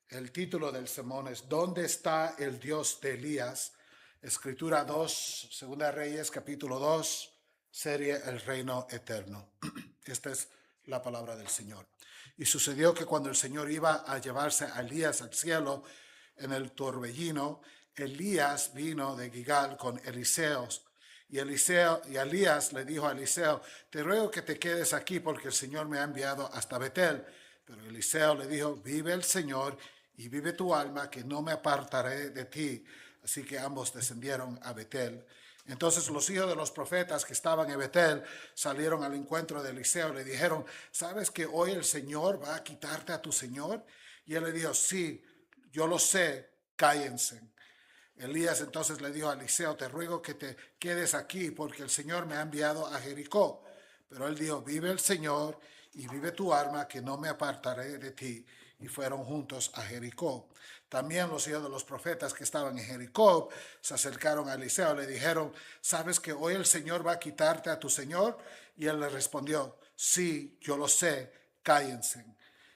El título del sermón es ¿Dónde está el Dios de Elías? Escritura 2, Segunda Reyes, capítulo 2, serie El Reino Eterno. Esta es la palabra del Señor. Y sucedió que cuando el Señor iba a llevarse a Elías al cielo en el torbellino, Elías vino de Gigal con Eliseos. Y Elías le dijo a Eliseo, te ruego que te quedes aquí porque el Señor me ha enviado hasta Betel. Pero Eliseo le dijo, vive el Señor y vive tu alma, que no me apartaré de ti. Así que ambos descendieron a Betel. Entonces los hijos de los profetas que estaban en Betel salieron al encuentro de Eliseo y le dijeron, ¿sabes que hoy el Señor va a quitarte a tu Señor? Y él le dijo, sí, yo lo sé, cállense. Elías entonces le dijo a Eliseo, te ruego que te quedes aquí porque el Señor me ha enviado a Jericó. Pero él dijo, vive el Señor y vive tu alma, que no me apartaré de ti. Y fueron juntos a Jericó. También los hijos de los profetas que estaban en Jericó se acercaron a Eliseo y le dijeron, ¿sabes que hoy el Señor va a quitarte a tu Señor? Y él le respondió, sí, yo lo sé, cállense.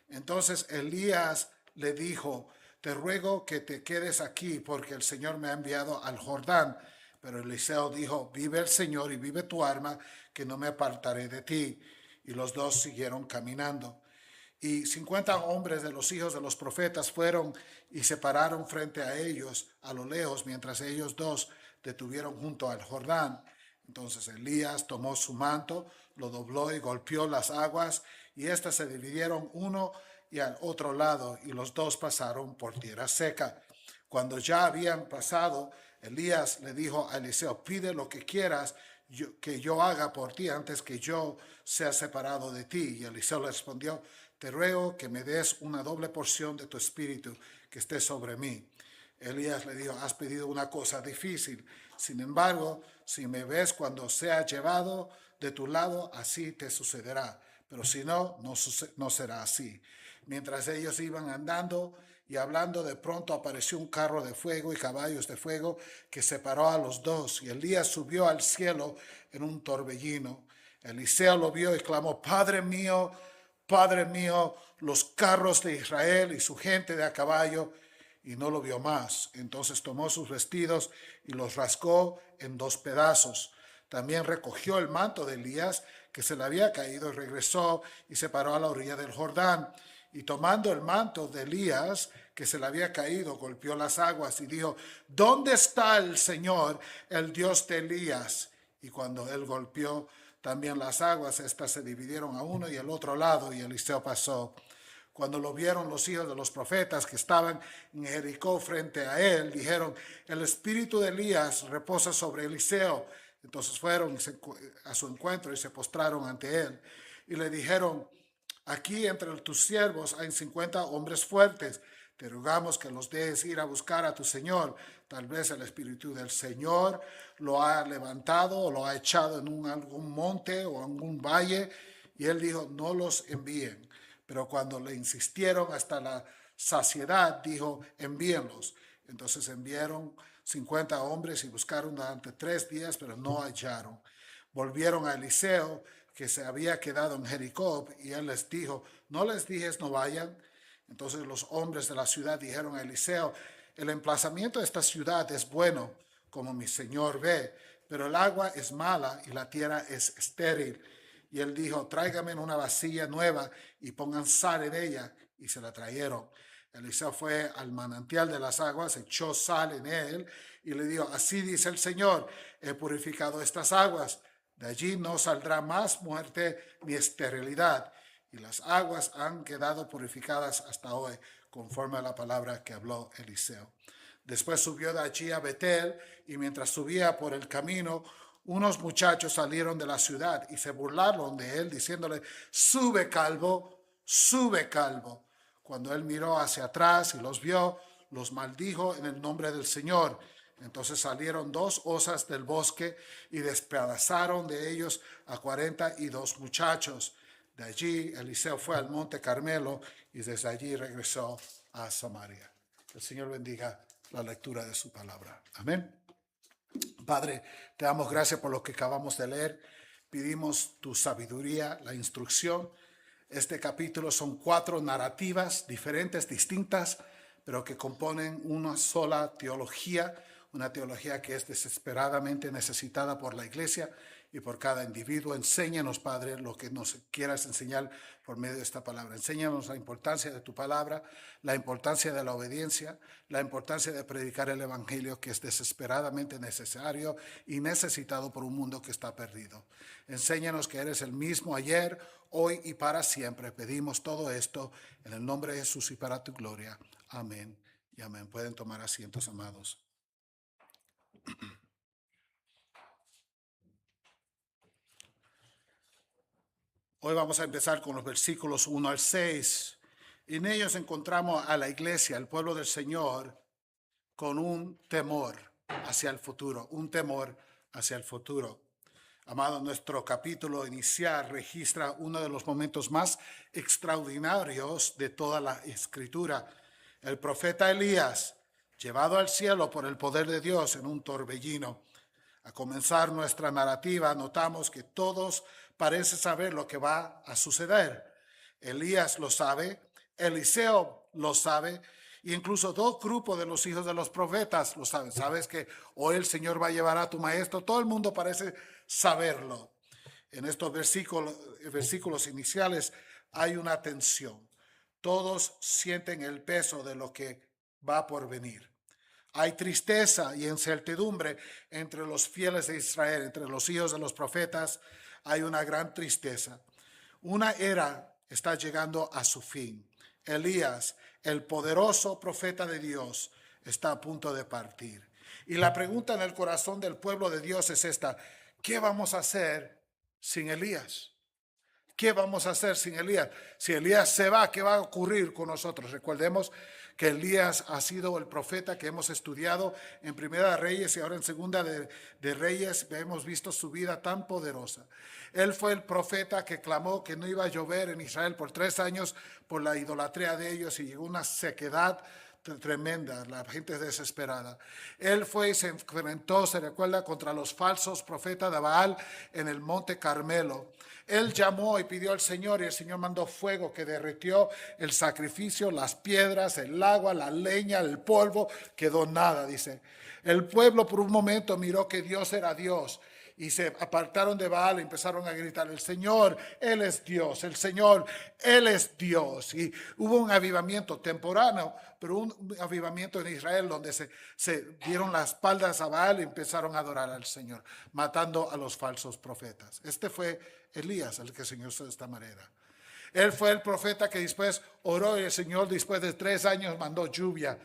Entonces Elías le dijo, te ruego que te quedes aquí porque el Señor me ha enviado al Jordán. Pero Eliseo dijo, vive el Señor y vive tu alma, que no me apartaré de ti. Y los dos siguieron caminando. Y 50 hombres de los hijos de los profetas fueron y se pararon frente a ellos a lo lejos, mientras ellos dos detuvieron junto al Jordán. Entonces Elías tomó su manto, lo dobló y golpeó las aguas, y éstas se dividieron uno y al otro lado, y los dos pasaron por tierra seca. Cuando ya habían pasado, Elías le dijo a Eliseo, pide lo que quieras que yo haga por ti antes que yo sea separado de ti. Y Eliseo le respondió, te ruego que me des una doble porción de tu espíritu que esté sobre mí. Elías le dijo, has pedido una cosa difícil. Sin embargo, si me ves cuando sea llevado de tu lado, así te sucederá. Pero si no, no será así. Mientras ellos iban andando y hablando, de pronto apareció un carro de fuego y caballos de fuego que separó a los dos. Y Elías subió al cielo en un torbellino. Eliseo lo vio y clamó, Padre mío, los carros de Israel y su gente de a caballo, y no lo vio más. Entonces tomó sus vestidos y los rasgó en dos pedazos. También recogió el manto de Elías, que se le había caído, y regresó y se paró a la orilla del Jordán. Y tomando el manto de Elías, que se le había caído, golpeó las aguas y dijo, ¿dónde está el Señor, el Dios de Elías? Y cuando él golpeó también las aguas, estas se dividieron a uno y al otro lado, y Eliseo pasó. Cuando lo vieron los hijos de los profetas que estaban en Jericó frente a él, dijeron, el espíritu de Elías reposa sobre Eliseo. Entonces fueron a su encuentro y se postraron ante él. Y le dijeron, aquí entre tus siervos hay 50 hombres fuertes. Te rogamos que los dejes ir a buscar a tu Señor. Tal vez el Espíritu del Señor lo ha levantado o lo ha echado en algún monte o en algún valle. Y él dijo, no los envíen. Pero cuando le insistieron hasta la saciedad, dijo, envíenlos. Entonces enviaron 50 hombres y buscaron durante 3 días, pero no hallaron. Volvieron a Eliseo, que se había quedado en Jericó, y él les dijo, ¿no les dije no vayan? Entonces los hombres de la ciudad dijeron a Eliseo, el emplazamiento de esta ciudad es bueno, como mi señor ve, pero el agua es mala y la tierra es estéril. Y él dijo, tráigame una vasilla nueva y pongan sal en ella. Y se la trajeron. Eliseo fue al manantial de las aguas, echó sal en él y le dijo, así dice el Señor, he purificado estas aguas. De allí no saldrá más muerte ni esterilidad. Y las aguas han quedado purificadas hasta hoy, conforme a la palabra que habló Eliseo. Después subió de allí a Betel, y mientras subía por el camino, unos muchachos salieron de la ciudad y se burlaron de él, diciéndole, sube calvo, sube calvo. Cuando él miró hacia atrás y los vio, los maldijo en el nombre del Señor. Entonces salieron 2 osas del bosque y despedazaron de ellos a 42 muchachos. De allí Eliseo fue al monte Carmelo y desde allí regresó a Samaria. El Señor bendiga la lectura de su palabra. Amén. Padre, te damos gracias por lo que acabamos de leer. Pedimos tu sabiduría, la instrucción. Este capítulo son 4 narrativas diferentes, distintas, pero que componen una sola teología, una teología que es desesperadamente necesitada por la iglesia y por cada individuo. Enséñanos, Padre, lo que nos quieras enseñar por medio de esta palabra. Enséñanos la importancia de tu palabra, la importancia de la obediencia, la importancia de predicar el evangelio, que es desesperadamente necesario y necesitado por un mundo que está perdido. Enséñanos que eres el mismo ayer, hoy y para siempre. Pedimos todo esto en el nombre de Jesús y para tu gloria. Amén y amén. Pueden tomar asientos, amados. Hoy vamos a empezar con los versículos 1 al 6. En ellos encontramos a la iglesia, el pueblo del Señor, con un temor hacia el futuro, un temor hacia el futuro. Amado, nuestro capítulo inicial registra uno de los momentos más extraordinarios de toda la Escritura. El profeta Elías, llevado al cielo por el poder de Dios en un torbellino. A comenzar nuestra narrativa, notamos que todos parecen saber lo que va a suceder. Elías lo sabe, Eliseo lo sabe, e incluso dos grupos de los hijos de los profetas lo saben. Sabes que hoy el Señor va a llevar a tu maestro. Todo el mundo parece saberlo. En estos versículos iniciales hay una tensión. Todos sienten el peso de lo que va por venir. Hay tristeza y incertidumbre entre los fieles de Israel, entre los hijos de los profetas. Hay una gran tristeza. Una era está llegando a su fin. Elías, el poderoso profeta de Dios, está a punto de partir. Y la pregunta en el corazón del pueblo de Dios es esta: ¿qué vamos a hacer sin Elías? ¿Qué vamos a hacer sin Elías? Si Elías se va, ¿qué va a ocurrir con nosotros? Recordemos que Elías ha sido el profeta que hemos estudiado en Primera de Reyes y ahora en Segunda de Reyes. Hemos visto su vida tan poderosa. Él fue el profeta que clamó que no iba a llover en Israel por 3 años por la idolatría de ellos, y llegó una sequedad tremenda, la gente desesperada. Él fue y se enfrentó, se recuerda, contra los falsos profetas de Baal en el monte Carmelo. Él llamó y pidió al Señor, y el Señor mandó fuego que derritió el sacrificio, las piedras, el agua, la leña, el polvo, quedó nada, dice. El pueblo por un momento miró que Dios era Dios y se apartaron de Baal y empezaron a gritar: el Señor, Él es Dios, el Señor, Él es Dios. Y hubo un avivamiento temporáneo, pero un avivamiento en Israel donde se dieron las espaldas a Baal y empezaron a adorar al Señor, matando a los falsos profetas. Este fue Elías, el que el Señor hizo de esta manera. Él fue el profeta que después oró, y el Señor después de 3 años mandó lluvia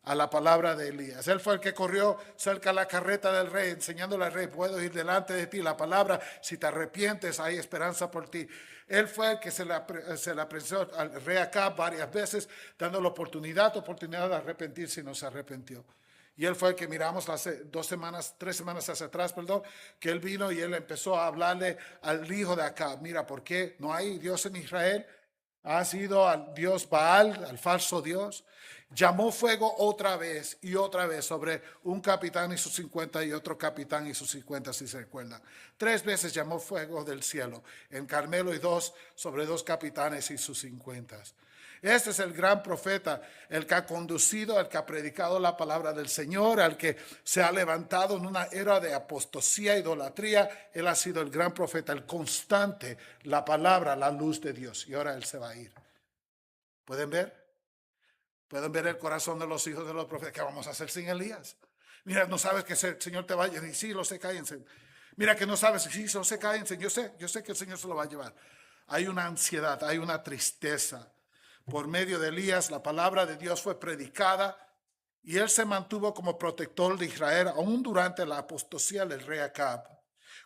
a la palabra de Elías. Él fue el que corrió cerca de la carreta del rey, enseñándole al rey: puedo ir delante de ti, la palabra, si te arrepientes hay esperanza por ti. Él fue el que se le presentó al rey Acab varias veces, dándole oportunidad de arrepentirse, y no se arrepintió. Y él fue el que miramos hace 3 semanas hacia atrás, que él vino y él empezó a hablarle al hijo de Acab: mira, ¿por qué no hay Dios en Israel? Ha sido al Dios Baal, al falso Dios. Llamó fuego otra vez y otra vez sobre un capitán y sus 50 y otro capitán y sus 50, si se recuerdan. 3 veces llamó fuego del cielo en Carmelo, y 2 sobre 2 capitanes y sus 50. Este es el gran profeta, el que ha conducido, el que ha predicado la palabra del Señor, el que se ha levantado en una era de apostasía, idolatría. Él ha sido el gran profeta, el constante, la palabra, la luz de Dios. Y ahora él se va a ir. ¿Pueden ver? ¿Pueden ver el corazón de los hijos de los profetas? ¿Qué vamos a hacer sin Elías? Mira, no sabes que el Señor te vaya. Y sí, lo sé, cállense. Mira que no sabes, sí, lo sé, cállense. Yo sé que el Señor se lo va a llevar. Hay una ansiedad, hay una tristeza. Por medio de Elías, la palabra de Dios fue predicada y él se mantuvo como protector de Israel aún durante la apostasía del rey Acab.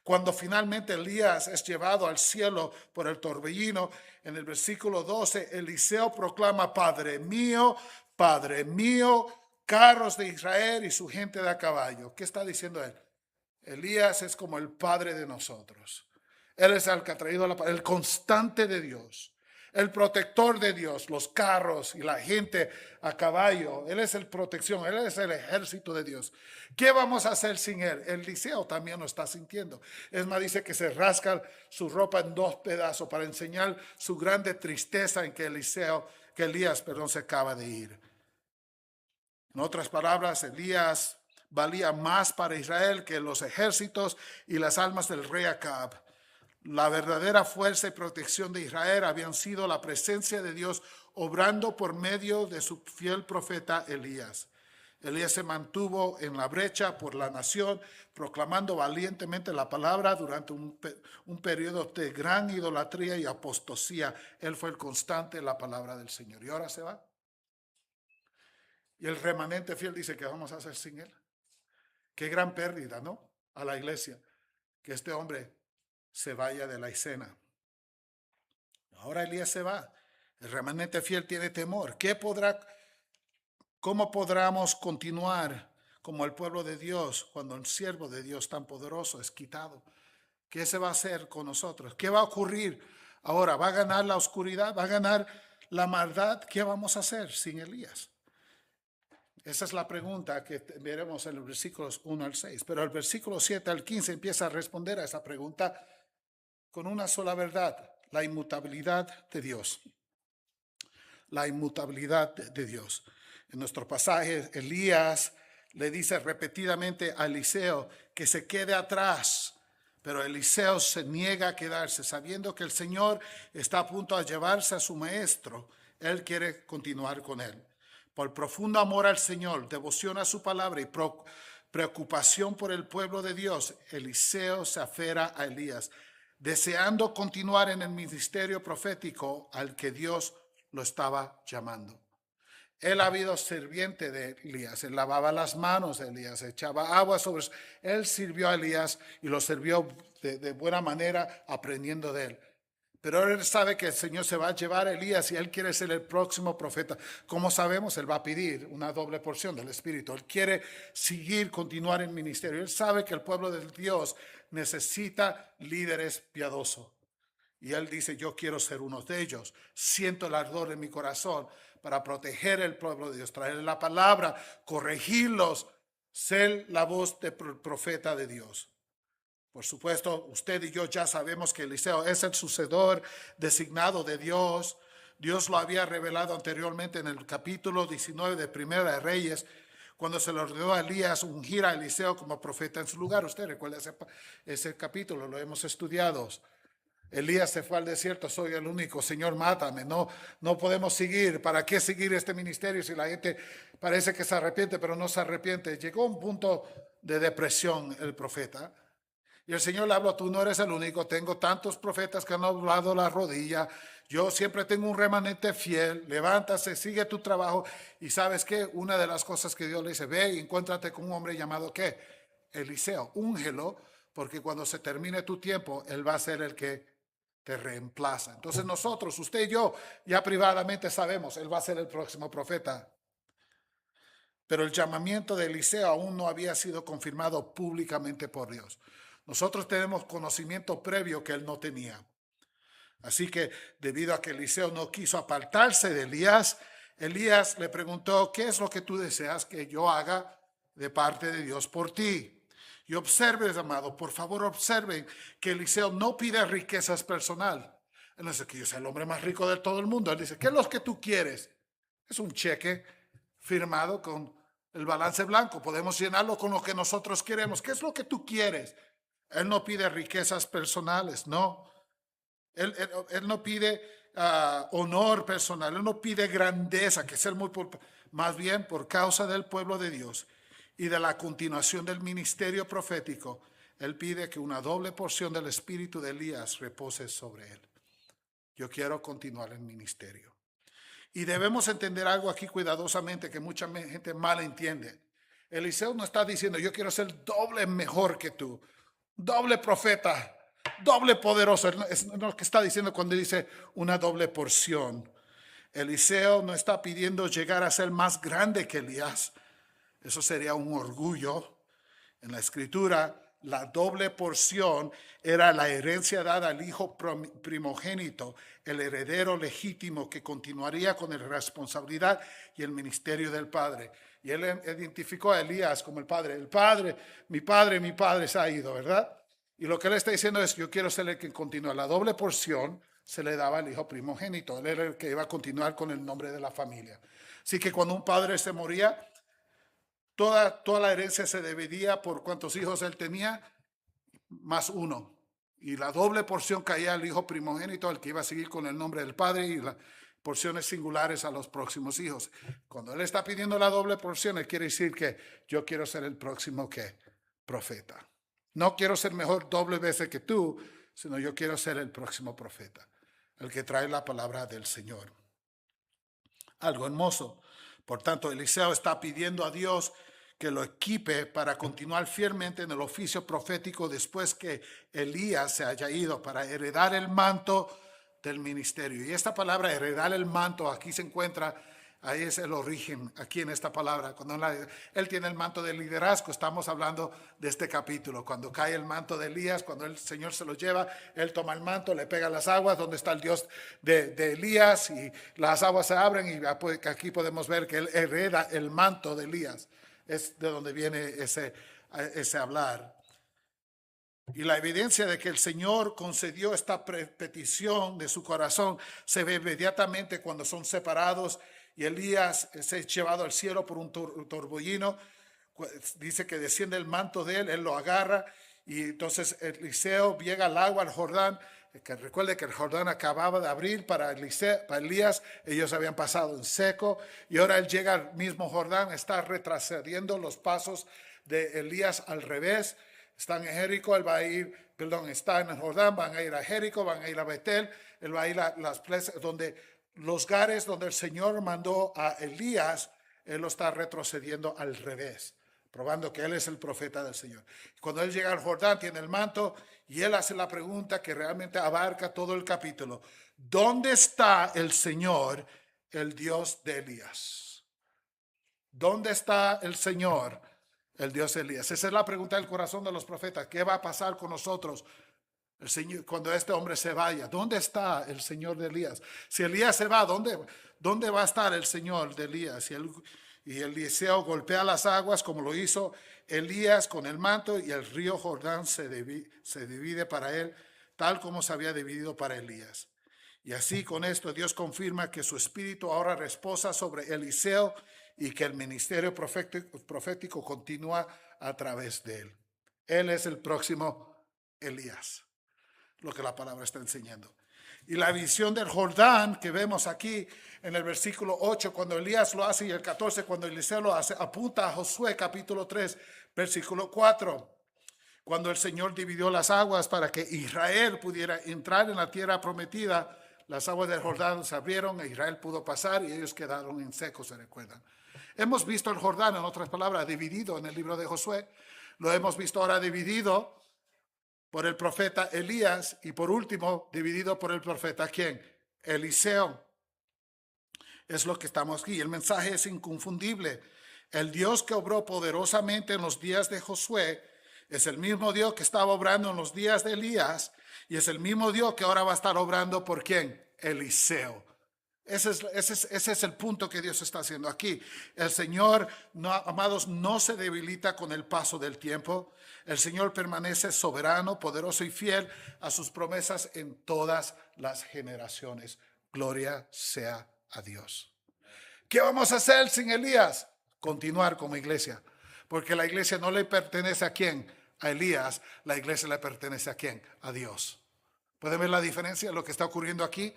Cuando finalmente Elías es llevado al cielo por el torbellino, en el versículo 12, Eliseo proclama: Padre mío, carros de Israel y su gente de a caballo. ¿Qué está diciendo él? Elías es como el padre de nosotros. Él es el que ha traído el constante de Dios, el protector de Dios, los carros y la gente a caballo. Él es el protección, él es el ejército de Dios. ¿Qué vamos a hacer sin él? Eliseo también lo está sintiendo. Es más, dice que se rasca su ropa en 2 pedazos para enseñar su grande tristeza en que Elías se acaba de ir. En otras palabras, Elías valía más para Israel que los ejércitos y las almas del rey Acab. La verdadera fuerza y protección de Israel habían sido la presencia de Dios obrando por medio de su fiel profeta Elías. Elías se mantuvo en la brecha por la nación, proclamando valientemente la palabra durante un periodo de gran idolatría y apostasía. Él fue el constante en la palabra del Señor. Y ahora se va. Y el remanente fiel dice, ¿qué vamos a hacer sin él? Qué gran pérdida, ¿no? A la iglesia, que este hombre se vaya de la escena. Ahora Elías se va. El remanente fiel tiene temor. ¿Cómo podremos continuar como el pueblo de Dios cuando el siervo de Dios tan poderoso es quitado? ¿Qué se va a hacer con nosotros? ¿Qué va a ocurrir ahora? ¿Va a ganar la oscuridad? ¿Va a ganar la maldad? ¿Qué vamos a hacer sin Elías? Esa es la pregunta que veremos en los versículos 1 al 6. Pero el versículo 7 al 15 empieza a responder a esa pregunta con una sola verdad: la inmutabilidad de Dios. La inmutabilidad de Dios. En nuestro pasaje, Elías le dice repetidamente a Eliseo que se quede atrás, pero Eliseo se niega a quedarse, sabiendo que el Señor está a punto de llevarse a su maestro. Él quiere continuar con él. Por profundo amor al Señor, devoción a su palabra y preocupación por el pueblo de Dios, Eliseo se aferra a Elías, deseando continuar en el ministerio profético al que Dios lo estaba llamando. Él ha habido sirviente de Elías, él lavaba las manos de Elías, echaba agua sobre él, sirvió a Elías y lo sirvió de buena manera, aprendiendo de él. Pero él sabe que el Señor se va a llevar a Elías y él quiere ser el próximo profeta. Como sabemos, él va a pedir una doble porción del Espíritu. Él quiere continuar en ministerio. Él sabe que el pueblo de Dios necesita líderes piadosos. Y él dice, yo quiero ser uno de ellos. Siento el ardor en mi corazón para proteger el pueblo de Dios, traerle la palabra, corregirlos, ser la voz del profeta de Dios. Por supuesto, usted y yo ya sabemos que Eliseo es el sucesor designado de Dios. Dios lo había revelado anteriormente en el capítulo 19 de Primera de Reyes, cuando se le ordenó a Elías ungir a Eliseo como profeta en su lugar. Usted recuerda ese capítulo, lo hemos estudiado. Elías se fue al desierto, soy el único, Señor, mátame, no podemos seguir. ¿Para qué seguir este ministerio si la gente parece que se arrepiente, pero no se arrepiente? Llegó a un punto de depresión el profeta. Y el Señor le habló, tú no eres el único, tengo tantos profetas que han doblado la rodilla, yo siempre tengo un remanente fiel, levántase, sigue tu trabajo. Y ¿sabes qué? Una de las cosas que Dios le dice, ve y encuéntrate con un hombre llamado ¿qué? Eliseo, úngelo, porque cuando se termine tu tiempo, él va a ser el que te reemplaza. Entonces nosotros, usted y yo, ya privadamente sabemos, él va a ser el próximo profeta. Pero el llamamiento de Eliseo aún no había sido confirmado públicamente por Dios. Nosotros tenemos conocimiento previo que él no tenía. Así que debido a que Eliseo no quiso apartarse de Elías, Elías le preguntó, ¿qué es lo que tú deseas que yo haga de parte de Dios por ti? Y observen, amado, por favor observen que Eliseo no pide riquezas personal. Él no dice que yo sea el hombre más rico de todo el mundo. Él dice, ¿qué es lo que tú quieres? Es un cheque firmado con el balance blanco. Podemos llenarlo con lo que nosotros queremos. ¿Qué es lo que tú quieres? Él no pide riquezas personales, no. Él no pide honor personal, él no pide grandeza, que ser más bien por causa del pueblo de Dios y de la continuación del ministerio profético, él pide que una doble porción del espíritu de Elías repose sobre él. Yo quiero continuar el ministerio. Y debemos entender algo aquí cuidadosamente que mucha gente mal entiende. Eliseo no está diciendo, yo quiero ser doble mejor que tú, doble profeta, doble poderoso. Es lo que está diciendo cuando dice una doble porción. Eliseo no está pidiendo llegar a ser más grande que Elías. Eso sería un orgullo. En la escritura, la doble porción era la herencia dada al hijo primogénito, el heredero legítimo que continuaría con la responsabilidad y el ministerio del padre. Y él identificó a Elías como el padre. Mi padre se ha ido, ¿verdad? Y lo que él está diciendo es, yo quiero ser el que continúa. La doble porción se le daba al hijo primogénito. Él era el que iba a continuar con el nombre de la familia. Así que cuando un padre se moría, toda la herencia se dividía por cuántos hijos él tenía, más uno. Y la doble porción caía al hijo primogénito, al que iba a seguir con el nombre del padre, y las porciones singulares a los próximos hijos. Cuando él está pidiendo la doble porción, él quiere decir que yo quiero ser el próximo que profeta. No quiero ser mejor doble veces que tú, sino yo quiero ser el próximo profeta, el que trae la palabra del Señor. Algo hermoso. Por tanto, Eliseo está pidiendo a Dios que lo equipe para continuar fielmente en el oficio profético después que Elías se haya ido, para heredar el manto del ministerio. Y esta palabra, heredar el manto, aquí se encuentra, ahí es el origen, aquí en esta palabra. Cuando él tiene el manto de liderazgo, estamos hablando de este capítulo. Cuando cae el manto de Elías, cuando el Señor se lo lleva, él toma el manto, le pega las aguas, donde está el Dios de Elías, y las aguas se abren, y aquí podemos ver que él hereda el manto de Elías. Es de donde viene ese hablar. Y la evidencia de que el Señor concedió esta petición de su corazón se ve inmediatamente cuando son separados y Elías es llevado al cielo por un torbellino. Dice que desciende el manto de él lo agarra, y entonces Eliseo llega al agua, al Jordán. Que recuerde que el Jordán acababa de abrir para Elías, ellos habían pasado en seco, y ahora él llega al mismo Jordán, está retrocediendo los pasos de Elías al revés. Están en Jericó, él va a ir, está en el Jordán, van a ir a Jericó, van a ir a Betel, él va a ir a las plazas donde los lugares donde el Señor mandó a Elías, él lo está retrocediendo al revés, probando que él es el profeta del Señor. Cuando él llega al Jordán, tiene el manto, y él hace la pregunta que realmente abarca todo el capítulo: ¿dónde está el Señor, el Dios de Elías? ¿Dónde está el Señor, el Dios de Elías? Esa es la pregunta del corazón de los profetas. ¿Qué va a pasar con nosotros el Señor, cuando este hombre se vaya? ¿Dónde está el Señor de Elías? Si Elías se va, ¿dónde va a estar el Señor de Elías? Y Eliseo golpea las aguas como lo hizo Elías con el manto, y el río Jordán se divide para él, tal como se había dividido para Elías. Y así, con esto, Dios confirma que su espíritu ahora reposa sobre Eliseo y que el ministerio profético continúa a través de él. Él es el próximo Elías, lo que la palabra está enseñando. Y la visión del Jordán que vemos aquí en el versículo 8, cuando Elías lo hace, y el 14, cuando Eliseo lo hace, apunta a Josué capítulo 3, versículo 4. Cuando el Señor dividió las aguas para que Israel pudiera entrar en la tierra prometida, las aguas del Jordán se abrieron e Israel pudo pasar, y ellos quedaron en seco, ¿se recuerdan? Hemos visto el Jordán, en otras palabras, dividido en el libro de Josué. Lo hemos visto ahora dividido por el profeta Elías, y por último dividido por el profeta ¿quién? Eliseo. Es lo que estamos aquí. El mensaje es inconfundible. El Dios que obró poderosamente en los días de Josué es el mismo Dios que estaba obrando en los días de Elías, y es el mismo Dios que ahora va a estar obrando por ¿quién? Eliseo. Ese es el punto que Dios está haciendo aquí. El Señor, amados, no se debilita con el paso del tiempo. El Señor permanece soberano, poderoso y fiel a sus promesas en todas las generaciones. Gloria sea a Dios. ¿Qué vamos a hacer sin Elías? Continuar como iglesia. Porque la iglesia no le pertenece a quién, a Elías. La iglesia le pertenece a quién, a Dios. ¿Pueden ver la diferencia de lo que está ocurriendo aquí?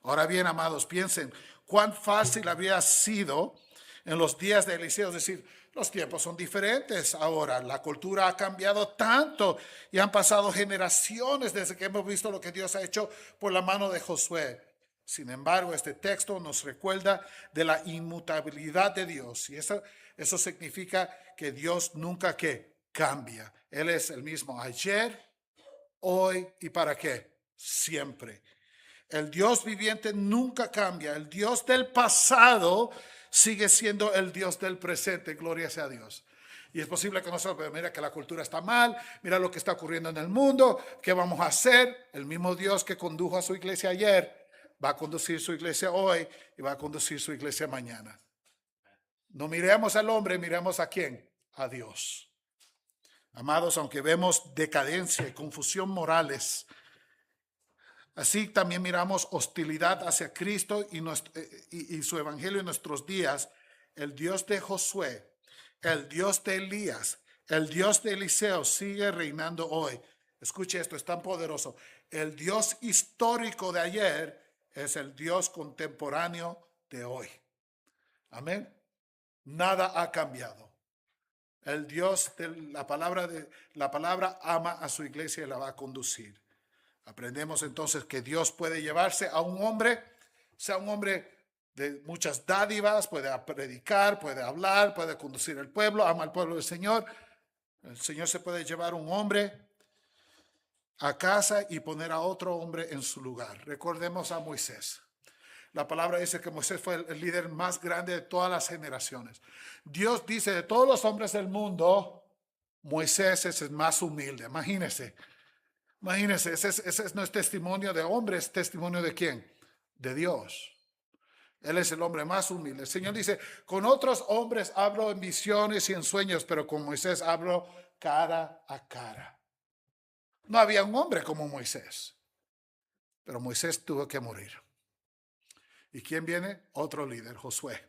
Ahora bien, amados, piensen cuán fácil habría sido en los días de Eliseo. Es decir, los tiempos son diferentes ahora. La cultura ha cambiado tanto y han pasado generaciones desde que hemos visto lo que Dios ha hecho por la mano de Josué. Sin embargo, este texto nos recuerda de la inmutabilidad de Dios. Y eso significa que Dios nunca cambia. Él es el mismo ayer, hoy y ¿para qué? Siempre. El Dios viviente nunca cambia. El Dios del pasado sigue siendo el Dios del presente. Gloria sea a Dios. Y es posible que nosotros, mira que la cultura está mal, mira lo que está ocurriendo en el mundo, ¿qué vamos a hacer? El mismo Dios que condujo a su iglesia ayer va a conducir su iglesia hoy y va a conducir su iglesia mañana. No miremos al hombre, miremos a ¿quién? A Dios. Amados, aunque vemos decadencia y confusión morales, así también miramos hostilidad hacia Cristo y su evangelio en nuestros días. El Dios de Josué, el Dios de Elías, el Dios de Eliseo sigue reinando hoy. Escuche esto, es tan poderoso. El Dios histórico de ayer es el Dios contemporáneo de hoy. Amén. Nada ha cambiado. El Dios de la palabra ama a su iglesia y la va a conducir. Aprendemos entonces que Dios puede llevarse a un hombre, sea un hombre de muchas dádivas, puede predicar, puede hablar, puede conducir el pueblo, ama al pueblo del Señor. El Señor se puede llevar un hombre a casa y poner a otro hombre en su lugar. Recordemos a Moisés. La palabra dice que Moisés fue el líder más grande de todas las generaciones. Dios dice, de todos los hombres del mundo, Moisés es el más humilde. Imagínense, ese no es testimonio de hombre, es testimonio de quién? De Dios. Él es el hombre más humilde. El Señor dice, con otros hombres hablo en visiones y en sueños, pero con Moisés hablo cara a cara. No había un hombre como Moisés, pero Moisés tuvo que morir. ¿Y quién viene? Otro líder, Josué.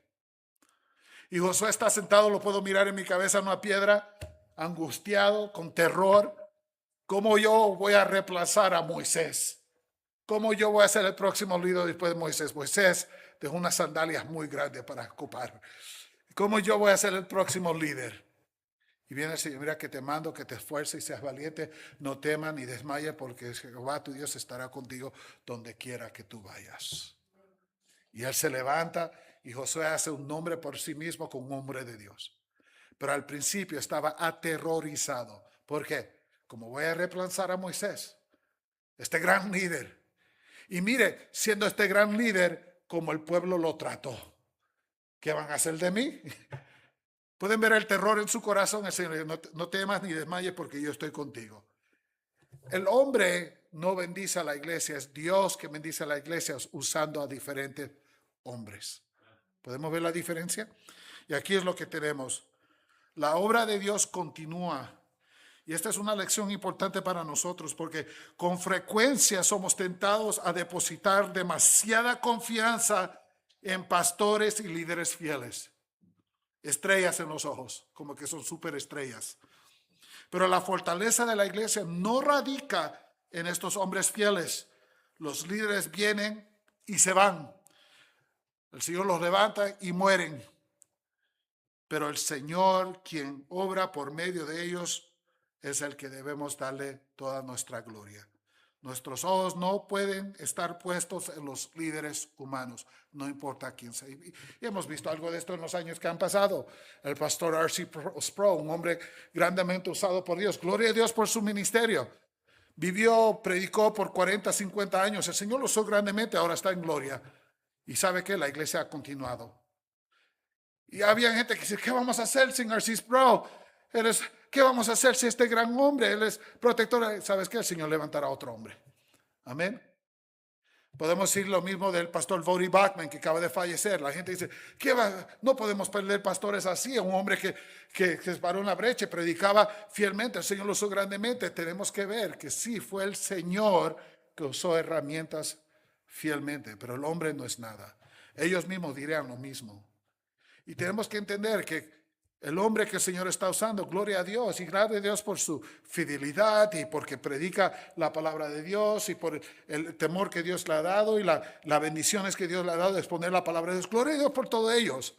Y Josué está sentado, lo puedo mirar en mi cabeza en una piedra, angustiado, con terror. ¿Cómo yo voy a reemplazar a Moisés? ¿Cómo yo voy a ser el próximo líder después de Moisés? Moisés dejó unas sandalias muy grandes para ocupar. ¿Cómo yo voy a ser el próximo líder? Y viene el Señor, mira que te mando, que te esfuerces y seas valiente, no temas ni desmayes, porque Jehová tu Dios estará contigo donde quiera que tú vayas. Y él se levanta y Josué hace un nombre por sí mismo como un hombre de Dios. Pero al principio estaba aterrorizado. ¿Por qué? Como voy a reemplazar a Moisés, este gran líder. Y mire, siendo este gran líder, como el pueblo lo trató. ¿Qué van a hacer de mí? Pueden ver el terror en su corazón. El Señor dice, no temas ni desmayes porque yo estoy contigo. El hombre no bendice a la iglesia, es Dios que bendice a la iglesia usando a diferentes hombres. ¿Podemos ver la diferencia? Y aquí es lo que tenemos. La obra de Dios continúa. Y esta es una lección importante para nosotros porque con frecuencia somos tentados a depositar demasiada confianza en pastores y líderes fieles. Estrellas en los ojos, como que son superestrellas. Pero la fortaleza de la iglesia no radica en estos hombres fieles. Los líderes vienen y se van. El Señor los levanta y mueren. Pero el Señor, quien obra por medio de ellos, es el que debemos darle toda nuestra gloria. Nuestros ojos no pueden estar puestos en los líderes humanos, no importa quién sea. Y hemos visto algo de esto en los años que han pasado. El pastor R.C. Sproul, un hombre grandemente usado por Dios. Gloria a Dios por su ministerio. Vivió, predicó por 40, 50 años. El Señor lo usó grandemente, ahora está en gloria. Y sabe que la iglesia ha continuado. Y había gente que dice, ¿qué vamos a hacer sin R.C. Sproul? ¿Qué vamos a hacer si este gran hombre, él es protector? ¿Sabes qué? El Señor levantará a otro hombre. Amén. Podemos decir lo mismo del pastor Voddie Baucham, que acaba de fallecer. La gente dice, no podemos perder pastores así. Un hombre que se paró en la brecha y predicaba fielmente. El Señor lo usó grandemente. Tenemos que ver que sí, fue el Señor que usó herramientas fielmente. Pero el hombre no es nada. Ellos mismos dirían lo mismo. Y tenemos que entender que el hombre que el Señor está usando, gloria a Dios, y gracias a Dios por su fidelidad y porque predica la palabra de Dios y por el temor que Dios le ha dado y las bendiciones que Dios le ha dado de exponer la palabra de Dios. Gloria a Dios por todos ellos.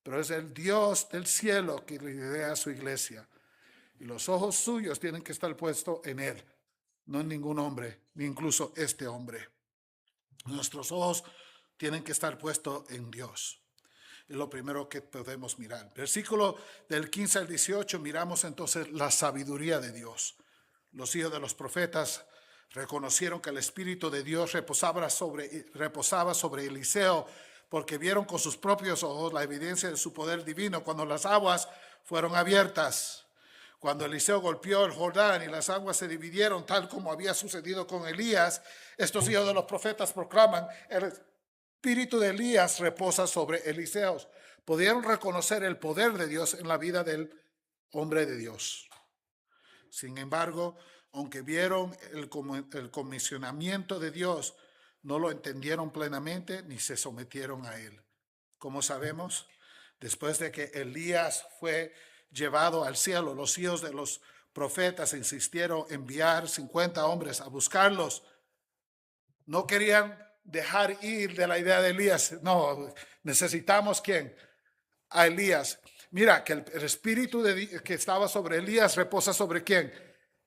Pero es el Dios del cielo que lidera a su iglesia. Y los ojos suyos tienen que estar puestos en Él, no en ningún hombre, ni incluso este hombre. Nuestros ojos tienen que estar puestos en Dios. Es lo primero que podemos mirar. Versículo del 15 al 18, miramos entonces la sabiduría de Dios. Los hijos de los profetas reconocieron que el Espíritu de Dios reposaba sobre Eliseo, porque vieron con sus propios ojos la evidencia de su poder divino cuando las aguas fueron abiertas. Cuando Eliseo golpeó el Jordán y las aguas se dividieron, tal como había sucedido con Elías, estos hijos de los profetas proclaman: el Espíritu de Elías reposa sobre Eliseo. Pudieron reconocer el poder de Dios en la vida del hombre de Dios. Sin embargo, aunque vieron el comisionamiento de Dios, no lo entendieron plenamente ni se sometieron a él. ¿Cómo sabemos? Después de que Elías fue llevado al cielo. Los hijos de los profetas insistieron en enviar 50 hombres a buscarlos. No querían dejar ir de la idea de Elías. No, necesitamos ¿quién? A Elías. Mira que el espíritu que estaba sobre Elías reposa sobre ¿quién?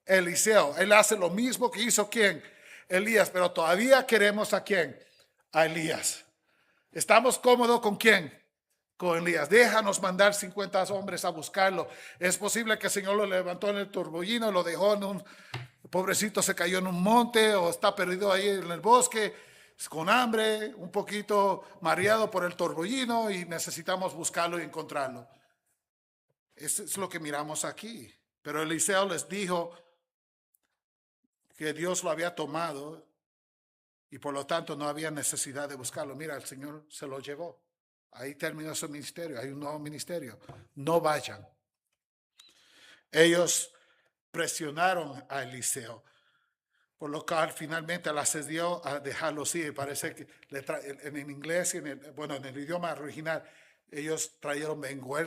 Eliseo. Él hace lo mismo que hizo ¿quién? Elías, pero todavía queremos ¿a quién? A Elías. ¿Estamos cómodos con quién? Con Elías. Déjanos mandar 50 hombres a buscarlo. Es posible que el Señor lo levantó en el torbellino, lo dejó en un... Pobrecito se cayó en un monte o está perdido ahí en el bosque con hambre, un poquito mareado por el torbellino y necesitamos buscarlo y encontrarlo. Eso es lo que miramos aquí. Pero Eliseo les dijo que Dios lo había tomado y por lo tanto no había necesidad de buscarlo. Mira, el Señor se lo llevó. Ahí terminó su ministerio. Hay un nuevo ministerio. No vayan. Ellos presionaron a Eliseo, por lo cual finalmente le accedió a dejarlos ir. Parece que en inglés y en el idioma original, ellos trajeron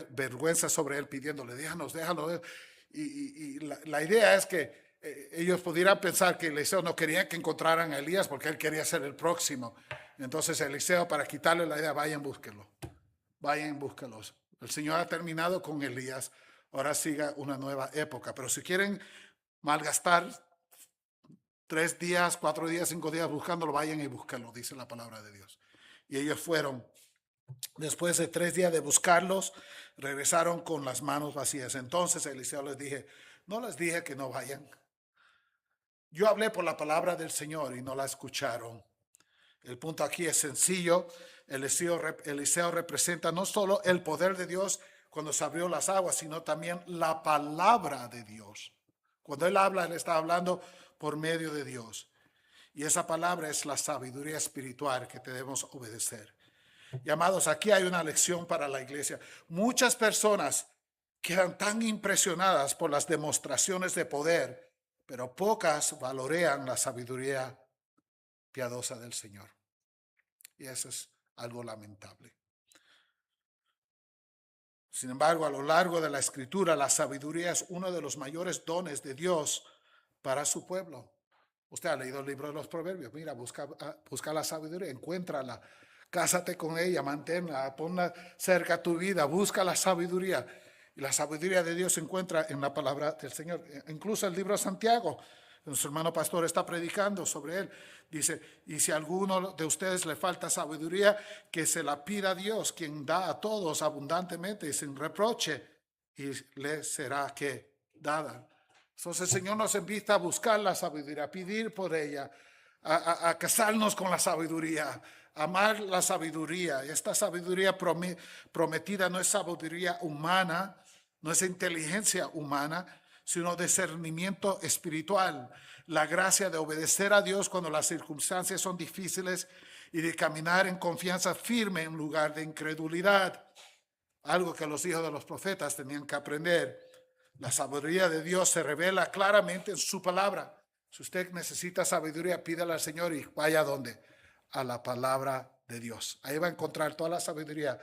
vergüenza sobre él pidiéndole, déjalo. Y la idea es que ellos pudieran pensar que Eliseo no quería que encontraran a Elías porque él quería ser el próximo. Entonces Eliseo, para quitarle la idea, vayan, búsquenlos. El Señor ha terminado con Elías. Ahora siga una nueva época. Pero si quieren malgastar 3 días, 4 días, 5 días buscándolo, vayan y búsquenlo, dice la palabra de Dios. Y ellos fueron. Después de 3 días de buscarlos, regresaron con las manos vacías. Entonces Eliseo no les dije que no vayan. Yo hablé por la palabra del Señor y no la escucharon. El punto aquí es sencillo. Eliseo representa no solo el poder de Dios cuando se abrió las aguas, sino también la palabra de Dios. Cuando él habla, él está hablando por medio de Dios. Y esa palabra es la sabiduría espiritual que debemos obedecer. Y amados, aquí hay una lección para la iglesia. Muchas personas quedan tan impresionadas por las demostraciones de poder, pero pocas valorean la sabiduría piadosa del Señor. Y eso es algo lamentable. Sin embargo, a lo largo de la Escritura, la sabiduría es uno de los mayores dones de Dios para su pueblo. Usted ha leído el libro de los Proverbios. Mira, busca la sabiduría, encuéntrala, cásate con ella, manténla, ponla cerca a tu vida, busca la sabiduría. Y la sabiduría de Dios se encuentra en la palabra del Señor. Incluso el libro de Santiago, nuestro hermano pastor está predicando sobre él. Dice, y si a alguno de ustedes le falta sabiduría, que se la pida a Dios, quien da a todos abundantemente y sin reproche, y le será que dada. Entonces el Señor nos invita a buscar la sabiduría, a pedir por ella, a casarnos con la sabiduría, a amar la sabiduría. Esta sabiduría prometida no es sabiduría humana, no es inteligencia humana, sino discernimiento espiritual, la gracia de obedecer a Dios cuando las circunstancias son difíciles y de caminar en confianza firme en lugar de incredulidad, algo que los hijos de los profetas tenían que aprender. La sabiduría de Dios se revela claramente en su palabra. Si usted necesita sabiduría, pídala al Señor y vaya a ¿dónde? A la palabra de Dios. Ahí va a encontrar toda la sabiduría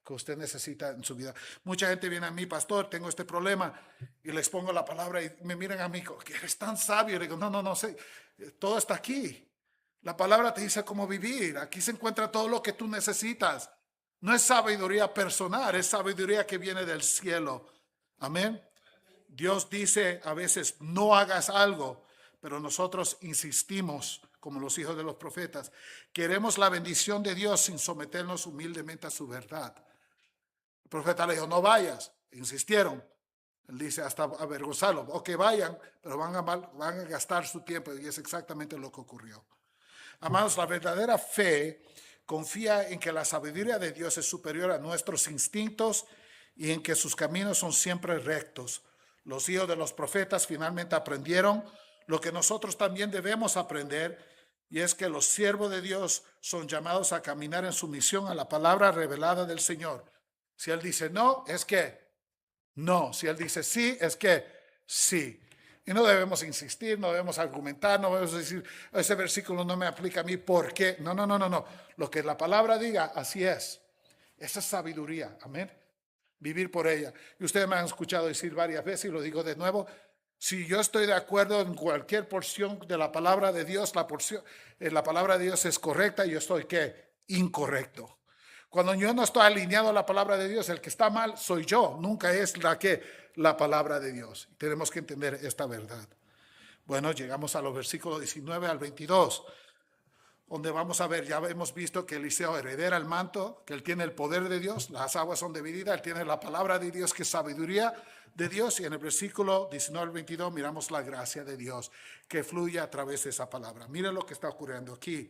que usted necesita en su vida. Mucha gente viene a mí, pastor, tengo este problema, y les pongo la palabra y me miran a mí, que eres tan sabio. Y digo, no sé, todo está aquí. La palabra te dice cómo vivir. Aquí se encuentra todo lo que tú necesitas. No es sabiduría personal, es sabiduría que viene del cielo. Amén. Dios dice a veces, no hagas algo, pero nosotros insistimos, como los hijos de los profetas. Queremos la bendición de Dios sin someternos humildemente a su verdad. El profeta le dijo, no vayas. Insistieron. Él dice, hasta avergonzarlo. Ok, vayan, pero van a gastar su tiempo. Y es exactamente lo que ocurrió. Amados, la verdadera fe confía en que la sabiduría de Dios es superior a nuestros instintos y en que sus caminos son siempre rectos. Los hijos de los profetas finalmente aprendieron lo que nosotros también debemos aprender, y es que los siervos de Dios son llamados a caminar en sumisión a la palabra revelada del Señor. Si Él dice no, es que no. Si Él dice sí, es que sí. Y no debemos insistir, no debemos argumentar, no debemos decir, ese versículo no me aplica a mí, ¿por qué? No. Lo que la palabra diga, así es. Esa es sabiduría, amén. vivir por ella. Y ustedes me han escuchado decir varias veces y lo digo de nuevo, si yo estoy de acuerdo en cualquier porción de la palabra de Dios, la palabra de Dios es correcta y yo estoy ¿qué? Incorrecto. Cuando yo no estoy alineado a la palabra de Dios, el que está mal soy yo, nunca es la palabra de Dios. Tenemos que entender esta verdad. Bueno, llegamos a los versículos 19 al 22, donde vamos a ver, ya hemos visto que Eliseo heredera el manto, que él tiene el poder de Dios, las aguas son divididas, él tiene la palabra de Dios, que es sabiduría de Dios, y en el versículo 19 al 22 miramos la gracia de Dios que fluye a través de esa palabra. Miren lo que está ocurriendo aquí.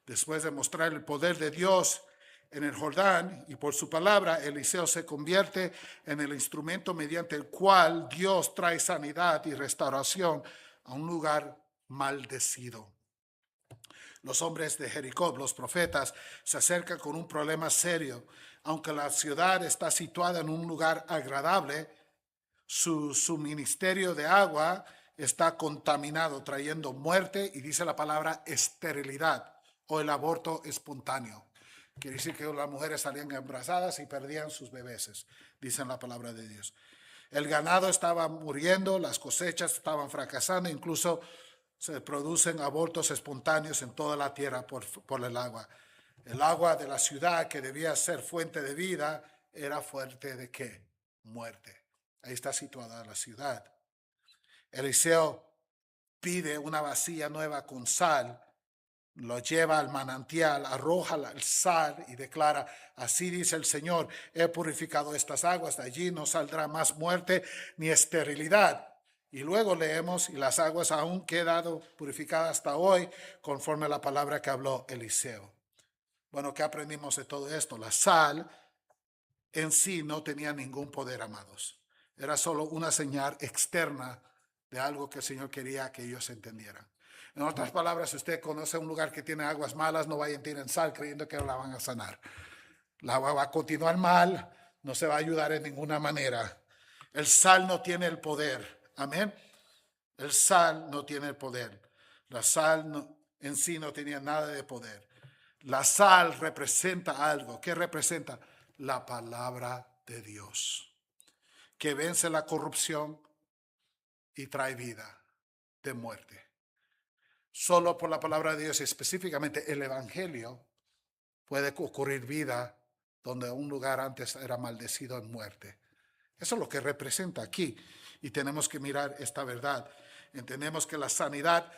Después de mostrar el poder de Dios en el Jordán y por su palabra, Eliseo se convierte en el instrumento mediante el cual Dios trae sanidad y restauración a un lugar maldecido. Los hombres de Jericó, los profetas, se acercan con un problema serio. Aunque la ciudad está situada en un lugar agradable, su ministerio de agua está contaminado, trayendo muerte y dice la palabra esterilidad o el aborto espontáneo. Quiere decir que las mujeres salían embarazadas y perdían sus bebés, dicen la palabra de Dios. El ganado estaba muriendo, las cosechas estaban fracasando, incluso se producen abortos espontáneos en toda la tierra por el agua. El agua de la ciudad, que debía ser fuente de vida, era fuente de ¿qué? Muerte. Ahí está situada la ciudad. Eliseo pide una vasija nueva con sal, lo lleva al manantial, arroja el sal y declara: así dice el Señor, he purificado estas aguas, de allí no saldrá más muerte ni esterilidad. Y luego leemos: y las aguas aún quedado purificadas hasta hoy, conforme a la palabra que habló Eliseo. Bueno, ¿qué aprendimos de todo esto? La sal en sí no tenía ningún poder, amados. Era solo una señal externa de algo que el Señor quería que ellos entendieran. En otras palabras, si usted conoce un lugar que tiene aguas malas, no vayan a tirar sal creyendo que la van a sanar. La agua va a continuar mal, no se va a ayudar en ninguna manera. El sal no tiene el poder. Amén. El sal no tiene el poder. La sal en sí no tenía nada de poder. La sal representa algo. ¿Qué representa? La palabra de Dios, que vence la corrupción y trae vida de muerte. Solo por la palabra de Dios, específicamente el evangelio, puede ocurrir vida donde un lugar antes era maldecido en muerte. Eso es lo que representa aquí. Y tenemos que mirar esta verdad. Entendemos que la sanidad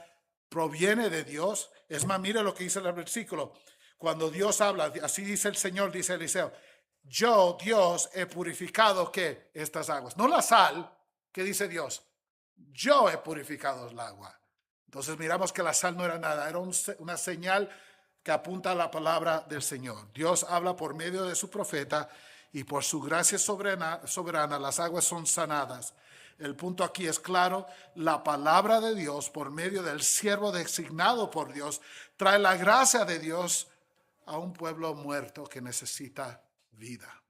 proviene de Dios. Es más, mire lo que dice el versículo. Cuando Dios habla, así dice el Señor, dice Eliseo: yo, Dios, he purificado ¿qué? Estas aguas. No la sal, que dice Dios. Yo he purificado el agua. Entonces miramos que la sal no era nada, era una señal que apunta a la palabra del Señor. Dios habla por medio de su profeta y por su gracia soberana las aguas son sanadas. El punto aquí es claro: la palabra de Dios por medio del siervo designado por Dios trae la gracia de Dios a un pueblo muerto que necesita vida.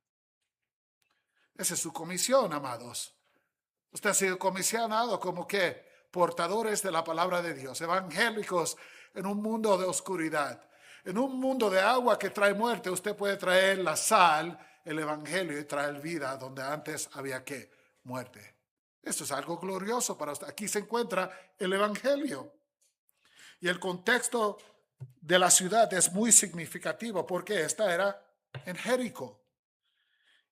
Esa es su comisión, amados. Usted ha sido comisionado como que portadores de la palabra de Dios, evangélicos en un mundo de oscuridad, en un mundo de agua que trae muerte. Usted puede traer la sal, el evangelio, y traer vida donde antes había ¿qué? Muerte. Esto es algo glorioso para usted. Aquí se encuentra el evangelio. Y el contexto de la ciudad es muy significativo porque esta era en Jericó.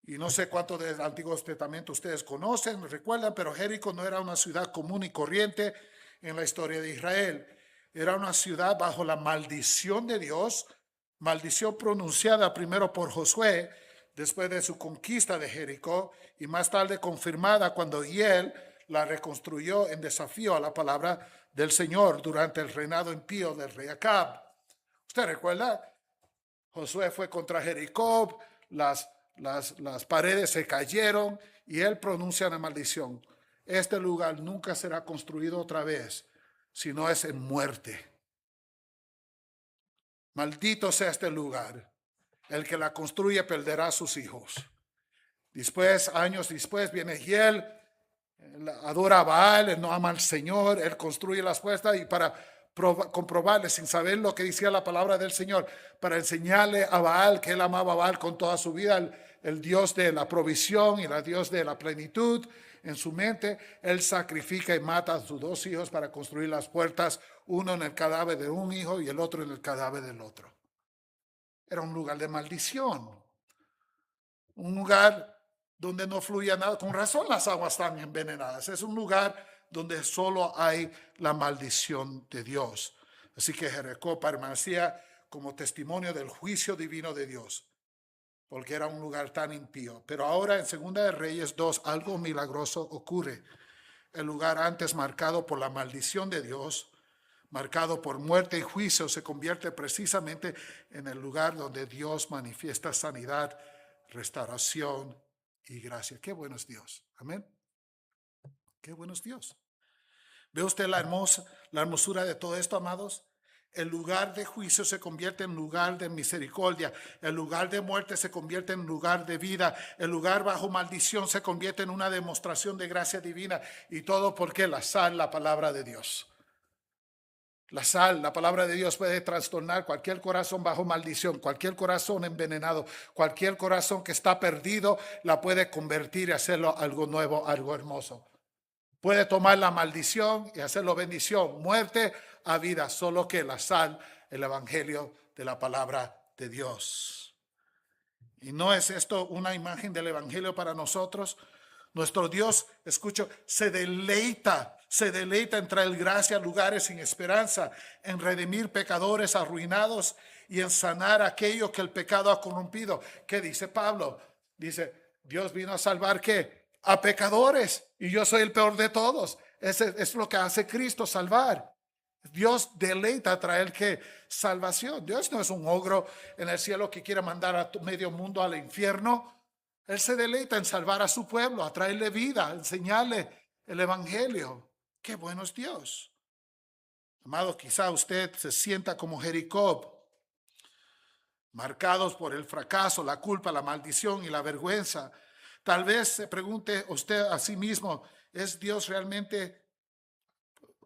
Y no sé cuánto del Antiguo Testamento ustedes conocen, recuerdan, pero Jericó no era una ciudad común y corriente en la historia de Israel. Era una ciudad bajo la maldición de Dios, maldición pronunciada primero por Josué, después de su conquista de Jericó, y más tarde confirmada cuando Hiel la reconstruyó en desafío a la palabra del Señor durante el reinado impío del rey Acab. ¿Usted recuerda? Josué fue contra Jericó, las paredes se cayeron y él pronuncia una maldición. Este lugar nunca será construido otra vez, si no es en muerte. Maldito sea este lugar. El que la construye perderá a sus hijos. Después, años después, viene Hiel, adora a Baal, él no ama al Señor, él construye las puertas y para comprobarle, sin saber lo que decía la palabra del Señor, para enseñarle a Baal que él amaba a Baal con toda su vida, el Dios de la provisión y el Dios de la plenitud. En su mente, él sacrifica y mata a sus dos hijos para construir las puertas, uno en el cadáver de un hijo y el otro en el cadáver del otro. Era un lugar de maldición, un lugar donde no fluía nada. Con razón las aguas están envenenadas. Es un lugar donde solo hay la maldición de Dios. Así que Jericó permanecía como testimonio del juicio divino de Dios, porque era un lugar tan impío. Pero ahora en Segunda de Reyes 2, algo milagroso ocurre. El lugar antes marcado por la maldición de Dios, marcado por muerte y juicio, se convierte precisamente en el lugar donde Dios manifiesta sanidad, restauración y gracia. Qué bueno es Dios. Amén. Qué bueno es Dios. ¿Ve usted la hermosura de todo esto, amados? El lugar de juicio se convierte en lugar de misericordia. El lugar de muerte se convierte en lugar de vida. El lugar bajo maldición se convierte en una demostración de gracia divina. Y todo porque la sal, la palabra de Dios. La sal, la palabra de Dios puede trastornar cualquier corazón bajo maldición, cualquier corazón envenenado, cualquier corazón que está perdido, la puede convertir y hacerlo algo nuevo, algo hermoso. Puede tomar la maldición y hacerlo bendición, muerte a vida, solo que la sal, el evangelio de la palabra de Dios. ¿Y no es esto una imagen del evangelio para nosotros? Nuestro Dios, escucho, se deleita en traer gracia a lugares sin esperanza, en redimir pecadores arruinados y en sanar aquello que el pecado ha corrompido. ¿Qué dice Pablo? Dice, Dios vino a salvar ¿qué? A pecadores, y yo soy el peor de todos. Es lo que hace Cristo, salvar. Dios deleita traer ¿qué? Salvación. Dios no es un ogro en el cielo que quiere mandar a medio mundo al infierno. Él se deleita en salvar a su pueblo, a traerle vida, a enseñarle el evangelio. Qué bueno es Dios. Amado, quizá usted se sienta como Jericó, marcados por el fracaso, la culpa, la maldición y la vergüenza. Tal vez se pregunte usted a sí mismo, ¿es Dios realmente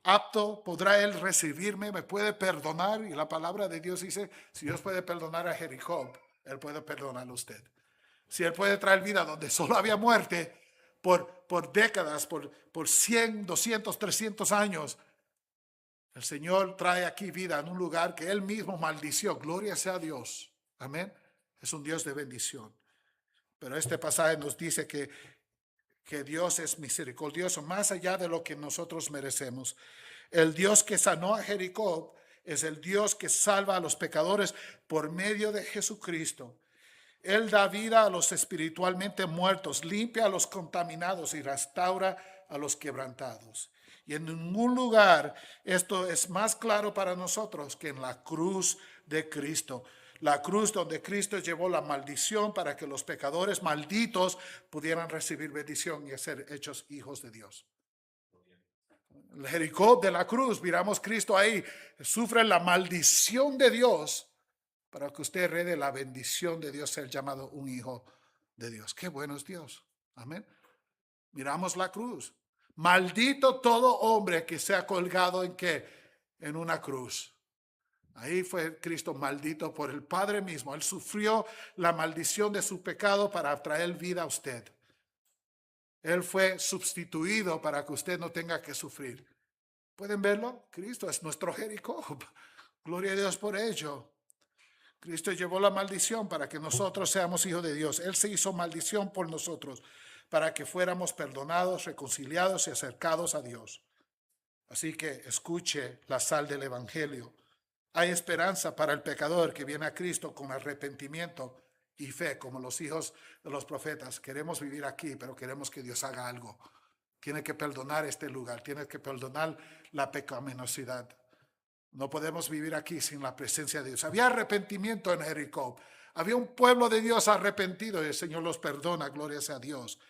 apto? ¿Podrá Él recibirme? ¿Me puede perdonar? Y la palabra de Dios dice, si Dios puede perdonar a Jericó, Él puede perdonar a usted. Si Él puede traer vida donde solo había muerte por décadas, por 100, 200, 300 años, el Señor trae aquí vida en un lugar que Él mismo maldició. Gloria sea a Dios. Amén. Es un Dios de bendición. Pero este pasaje nos dice que Dios es misericordioso, más allá de lo que nosotros merecemos. El Dios que sanó a Jericó es el Dios que salva a los pecadores por medio de Jesucristo. Él da vida a los espiritualmente muertos, limpia a los contaminados y restaura a los quebrantados. Y en ningún lugar esto es más claro para nosotros que en la cruz de Cristo. La cruz donde Cristo llevó la maldición para que los pecadores malditos pudieran recibir bendición y ser hechos hijos de Dios. El Jericó de la cruz, miramos Cristo ahí, sufre la maldición de Dios para que usted herede la bendición de Dios, ser llamado un hijo de Dios. Qué bueno es Dios. Amén. Miramos la cruz. Maldito todo hombre que sea colgado en qué? En una cruz. Ahí fue Cristo maldito por el Padre mismo. Él sufrió la maldición de su pecado para traer vida a usted. Él fue sustituido para que usted no tenga que sufrir. ¿Pueden verlo? Cristo es nuestro Jericó. Gloria a Dios por ello. Cristo llevó la maldición para que nosotros seamos hijos de Dios. Él se hizo maldición por nosotros para que fuéramos perdonados, reconciliados y acercados a Dios. Así que escuche la sal del evangelio. Hay esperanza para el pecador que viene a Cristo con arrepentimiento y fe, como los hijos de los profetas. Queremos vivir aquí, pero queremos que Dios haga algo. Tiene que perdonar este lugar, tiene que perdonar la pecaminosidad. No podemos vivir aquí sin la presencia de Dios. Había arrepentimiento en Jericó. Había un pueblo de Dios arrepentido y el Señor los perdona, gloria sea a Dios.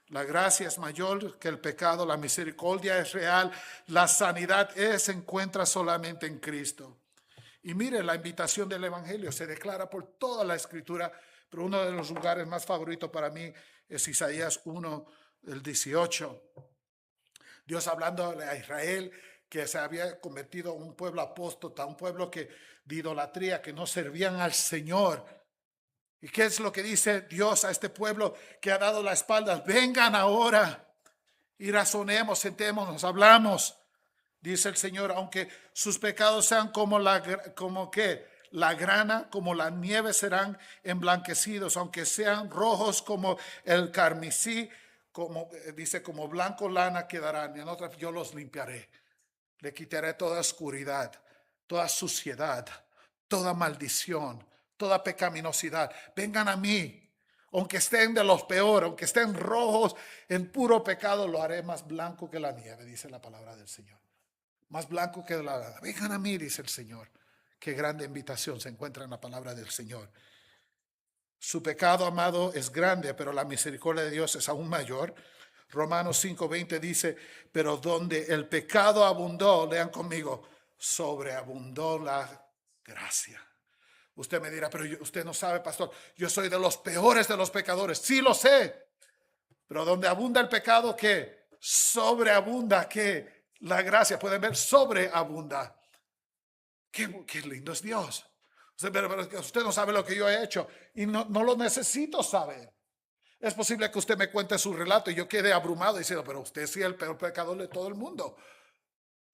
La gracia es mayor que el pecado, la misericordia es real, la sanidad se encuentra solamente en Cristo. Y mire, la invitación del evangelio se declara por toda la escritura, pero uno de los lugares más favoritos para mí es Isaías 1, el 18. Dios hablando a Israel, que se había convertido en un pueblo apóstata, un pueblo de idolatría, que no servían al Señor. ¿Y qué es lo que dice Dios a este pueblo que ha dado la espalda? Vengan ahora y razonemos, sentémonos, hablamos. Dice el Señor, aunque sus pecados sean como ¿qué? La grana, como la nieve serán emblanquecidos, aunque sean rojos como el carmesí, como dice, como blanco lana quedarán. Y en otra, yo los limpiaré. Le quitaré toda oscuridad, toda suciedad, toda maldición, toda pecaminosidad. Vengan a mí. Aunque estén de los peores, aunque estén rojos en puro pecado, lo haré más blanco que la nieve, dice la palabra del Señor. Más blanco que la lana. Vengan a mí, dice el Señor. Qué grande invitación se encuentra en la palabra del Señor. Su pecado, amado, es grande, pero la misericordia de Dios es aún mayor. Romanos 5:20 dice, pero donde el pecado abundó, lean conmigo, sobreabundó la gracia. Usted me dirá, pero usted no sabe, pastor, yo soy de los peores de los pecadores. Sí lo sé, pero donde abunda el pecado, ¿qué? Sobreabunda, ¿qué? La gracia, pueden ver, sobreabunda. Qué lindo es Dios. Pero usted no sabe lo que yo he hecho y no lo necesito saber. Es posible que usted me cuente su relato y yo quede abrumado diciendo, pero usted sí es el peor pecador de todo el mundo.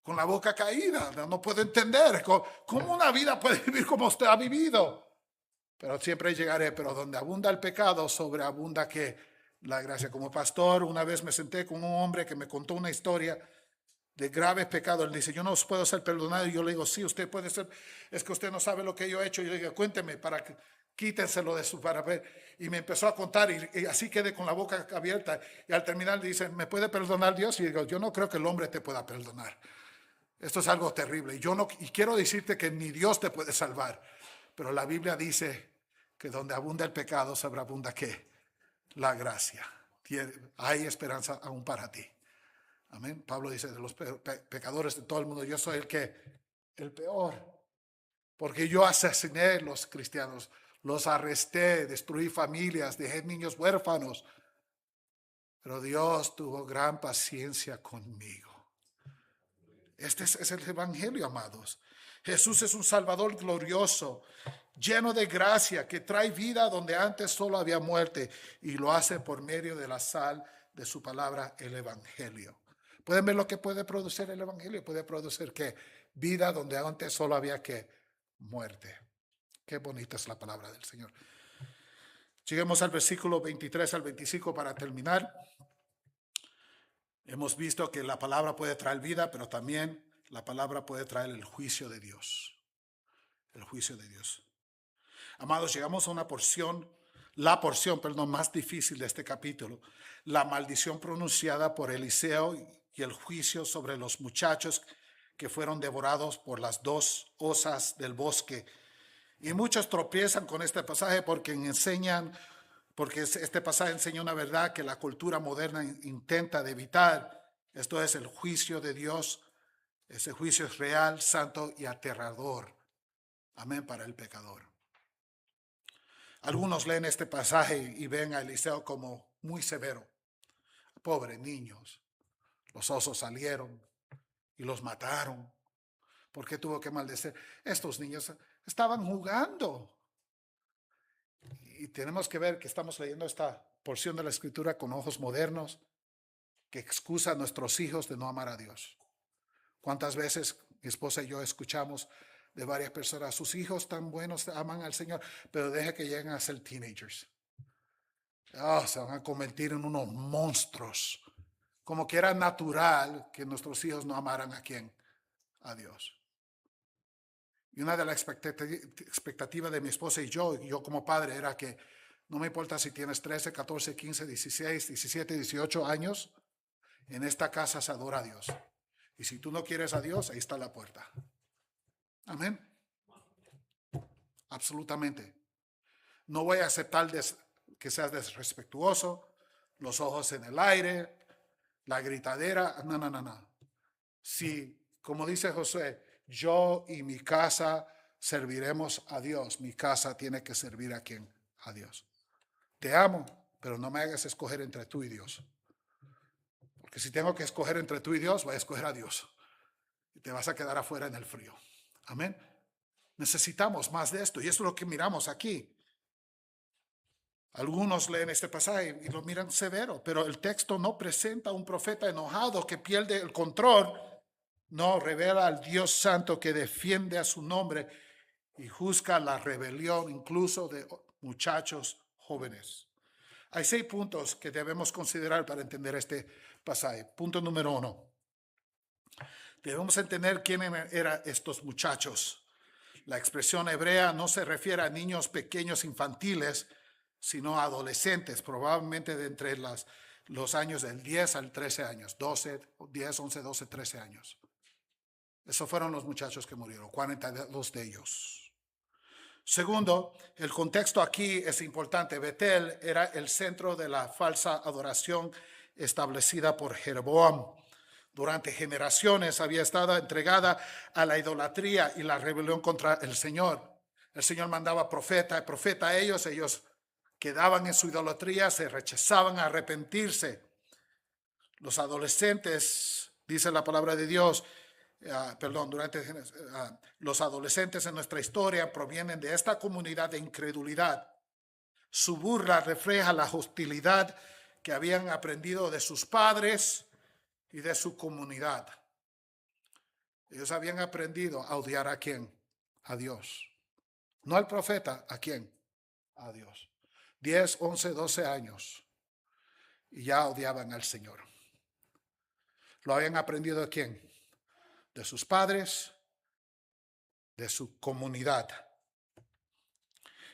Con la boca caída, no puedo entender cómo una vida puede vivir como usted ha vivido. Pero siempre llegaré, pero donde abunda el pecado, sobreabunda que la gracia. Como pastor, una vez me senté con un hombre que me contó una historia de graves pecados. Él dice, yo no os puedo ser perdonado. Y yo le digo, sí, usted puede ser, es que usted no sabe lo que yo he hecho. Y yo le digo, cuénteme para que quítenselo de su para ver. Y me empezó a contar y así quedé con la boca abierta. Y al terminar dice, ¿me puede perdonar Dios? Y digo, yo no creo que el hombre te pueda perdonar. Esto es algo terrible. Y quiero decirte que ni Dios te puede salvar. Pero la Biblia dice que donde abunda el pecado, sobreabunda ¿qué? La gracia. Hay esperanza aún para ti. Amén. Pablo dice, de los pecadores de todo el mundo, yo soy el peor. Porque yo asesiné a los cristianos, los arresté, destruí familias, dejé niños huérfanos. Pero Dios tuvo gran paciencia conmigo. Este es el evangelio, amados. Jesús es un Salvador glorioso, lleno de gracia, que trae vida donde antes solo había muerte y lo hace por medio de la sal de su palabra, el evangelio. ¿Pueden ver lo que puede producir el evangelio? Puede producir ¿qué? Vida donde antes solo había ¿qué? Muerte. Qué bonita es la palabra del Señor. Lleguemos al versículo 23 al 25 para terminar. Hemos visto que la palabra puede traer vida, pero también la palabra puede traer el juicio de Dios. El juicio de Dios. Amados, llegamos a una porción, más difícil de este capítulo. La maldición pronunciada por Eliseo y el juicio sobre los muchachos que fueron devorados por las dos osas del bosque. Y muchos tropiezan con este pasaje porque este pasaje enseña una verdad que la cultura moderna intenta de evitar. Esto es el juicio de Dios. Ese juicio es real, santo y aterrador. Amén, para el pecador. Algunos leen este pasaje y ven a Eliseo como muy severo. Pobres niños. Los osos salieron y los mataron. ¿Por qué tuvo que maldecir? Estos niños estaban jugando. Y tenemos que ver que estamos leyendo esta porción de la Escritura con ojos modernos que excusa a nuestros hijos de no amar a Dios. ¿Cuántas veces mi esposa y yo escuchamos de varias personas, sus hijos tan buenos aman al Señor, pero deja que lleguen a ser teenagers? Se van a convertir en unos monstruos. Como que era natural que nuestros hijos no amaran a quién, a Dios. Y una de las expectativas de mi esposa y yo como padre, era que no me importa si tienes 13, 14, 15, 16, 17, 18 años, en esta casa se adora a Dios. Y si tú no quieres a Dios, ahí está la puerta. Amén. Absolutamente. No voy a aceptar que seas desrespetuoso, los ojos en el aire, la gritadera. No. Si, como dice Josué, yo y mi casa serviremos a Dios, mi casa tiene que servir a quién, a Dios. Te amo, pero no me hagas escoger entre tú y Dios. Porque si tengo que escoger entre tú y Dios, voy a escoger a Dios. Y te vas a quedar afuera en el frío. Amén. Necesitamos más de esto. Y eso es lo que miramos aquí. Algunos leen este pasaje y lo miran severo, pero el texto no presenta a un profeta enojado que pierde el control. No, revela al Dios Santo que defiende a su nombre y juzga la rebelión incluso de muchachos jóvenes. Hay 6 puntos que debemos considerar para entender este pasaje. Punto número 1. Debemos entender quiénes eran estos muchachos. La expresión hebrea no se refiere a niños pequeños infantiles, sino a adolescentes, probablemente de entre los años del 10 al 13 años, 10, 11, 12, 13 años. Esos fueron los muchachos que murieron, 42 de ellos. Segundo, el contexto aquí es importante. Betel era el centro de la falsa adoración establecida por Jeroboam. Durante generaciones había estado entregada a la idolatría y la rebelión contra el Señor. El Señor mandaba profeta a ellos quedaban en su idolatría, se rechazaban a arrepentirse. Los adolescentes, dice la palabra de Dios, los adolescentes en nuestra historia provienen de esta comunidad de incredulidad. Su burla refleja la hostilidad que habían aprendido de sus padres y de su comunidad. Ellos habían aprendido a odiar ¿a quién? A Dios. No al profeta, ¿a quién? A Dios. 10, 11, 12 años y ya odiaban al Señor. ¿Lo habían aprendido de quién? De sus padres, de su comunidad.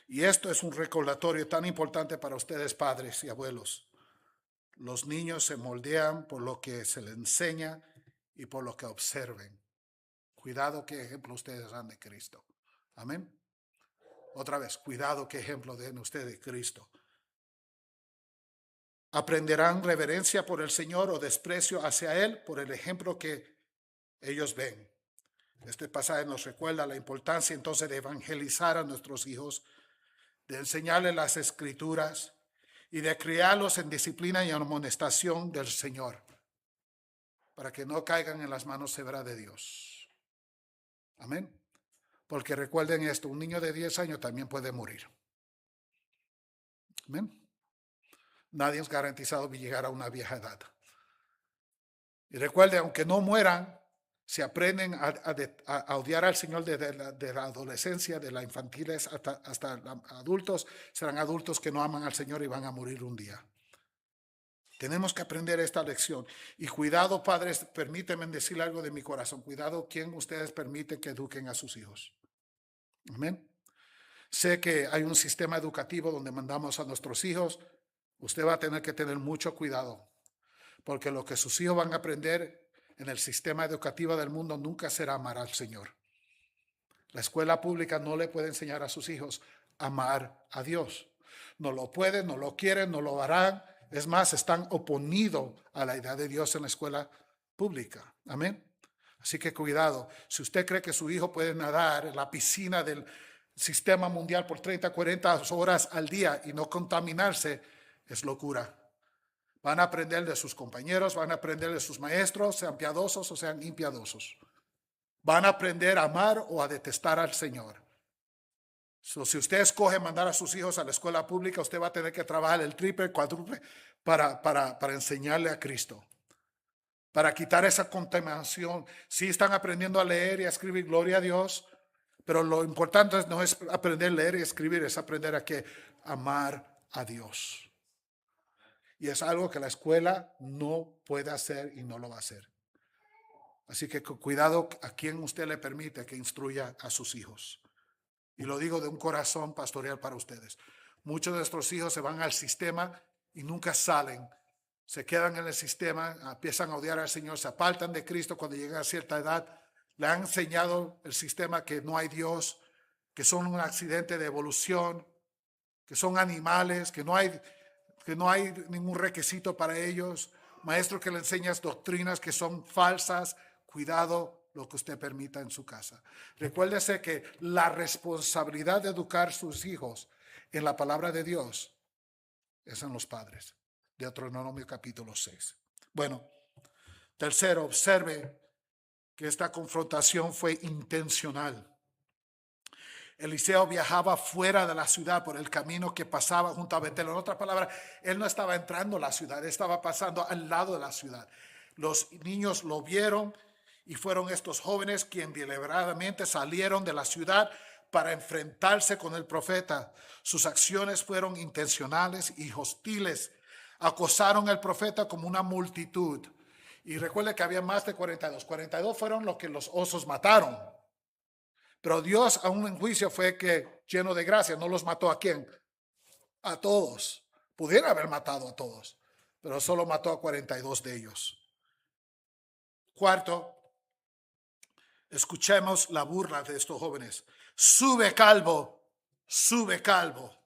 Y esto es un recordatorio tan importante para ustedes, padres y abuelos. Los niños se moldean por lo que se les enseña y por lo que observen. Cuidado qué ejemplo ustedes dan de Cristo. Amén. Otra vez, cuidado qué ejemplo den ustedes de Cristo. Aprenderán reverencia por el Señor o desprecio hacia Él por el ejemplo que ellos ven. Este pasaje nos recuerda la importancia entonces de evangelizar a nuestros hijos, de enseñarles las Escrituras y de criarlos en disciplina y amonestación del Señor, para que no caigan en las manos severas de Dios. Amén. Porque recuerden esto, un niño de 10 años también puede morir. Amén. Nadie es garantizado de llegar a una vieja edad. Y recuerden, aunque no mueran, si aprenden a odiar al Señor de la adolescencia, de la infantiles hasta adultos, serán adultos que no aman al Señor y van a morir un día. Tenemos que aprender esta lección. Y cuidado, padres, permítanme decir algo de mi corazón. Cuidado quién ustedes permiten que eduquen a sus hijos. Amén. Sé que hay un sistema educativo donde mandamos a nuestros hijos. Usted va a tener que tener mucho cuidado, porque lo que sus hijos van a aprender en el sistema educativo del mundo nunca será amar al Señor. La escuela pública no le puede enseñar a sus hijos a amar a Dios. No lo pueden, no lo quieren, no lo harán. Es más, están oponidos a la idea de Dios en la escuela pública. Amén. Así que cuidado. Si usted cree que su hijo puede nadar en la piscina del sistema mundial por 30, 40 horas al día y no contaminarse, es locura. Van a aprender de sus compañeros, van a aprender de sus maestros, sean piadosos o sean impiadosos. Van a aprender a amar o a detestar al Señor. Si usted escoge mandar a sus hijos a la escuela pública, usted va a tener que trabajar el triple, cuádruple para enseñarle a Cristo. Para quitar esa contaminación. Sí están aprendiendo a leer y a escribir, gloria a Dios, pero lo importante no es aprender a leer y escribir, es aprender a amar a Dios. Y es algo que la escuela no puede hacer y no lo va a hacer. Así que cuidado a quien usted le permite que instruya a sus hijos. Y lo digo de un corazón pastoral para ustedes. Muchos de nuestros hijos se van al sistema y nunca salen. Se quedan en el sistema, empiezan a odiar al Señor, se apartan de Cristo cuando llegan a cierta edad. Le han enseñado el sistema que no hay Dios, que son un accidente de evolución, que son animales, que no hay ningún requisito para ellos. Maestro que le enseñas doctrinas que son falsas. Cuidado lo que usted permita en su casa. Recuérdese que la responsabilidad de educar a sus hijos en la palabra de Dios es en los padres. Deuteronomio capítulo 6. Bueno, tercero, observe que esta confrontación fue intencional. Eliseo viajaba fuera de la ciudad por el camino que pasaba junto a Betel. En otras palabras, él no estaba entrando a la ciudad, él estaba pasando al lado de la ciudad. Los niños lo vieron y fueron estos jóvenes quienes deliberadamente salieron de la ciudad para enfrentarse con el profeta. Sus acciones fueron intencionales y hostiles. Acosaron al profeta como una multitud. Y recuerde que había más de 42. 42 fueron los que los osos mataron. Pero Dios, aún en juicio, fue que lleno de gracia, no los mató. ¿A quién? A todos. Pudiera haber matado a todos, pero solo mató a 42 de ellos. Cuarto, escuchemos la burla de estos jóvenes. Sube calvo, sube calvo.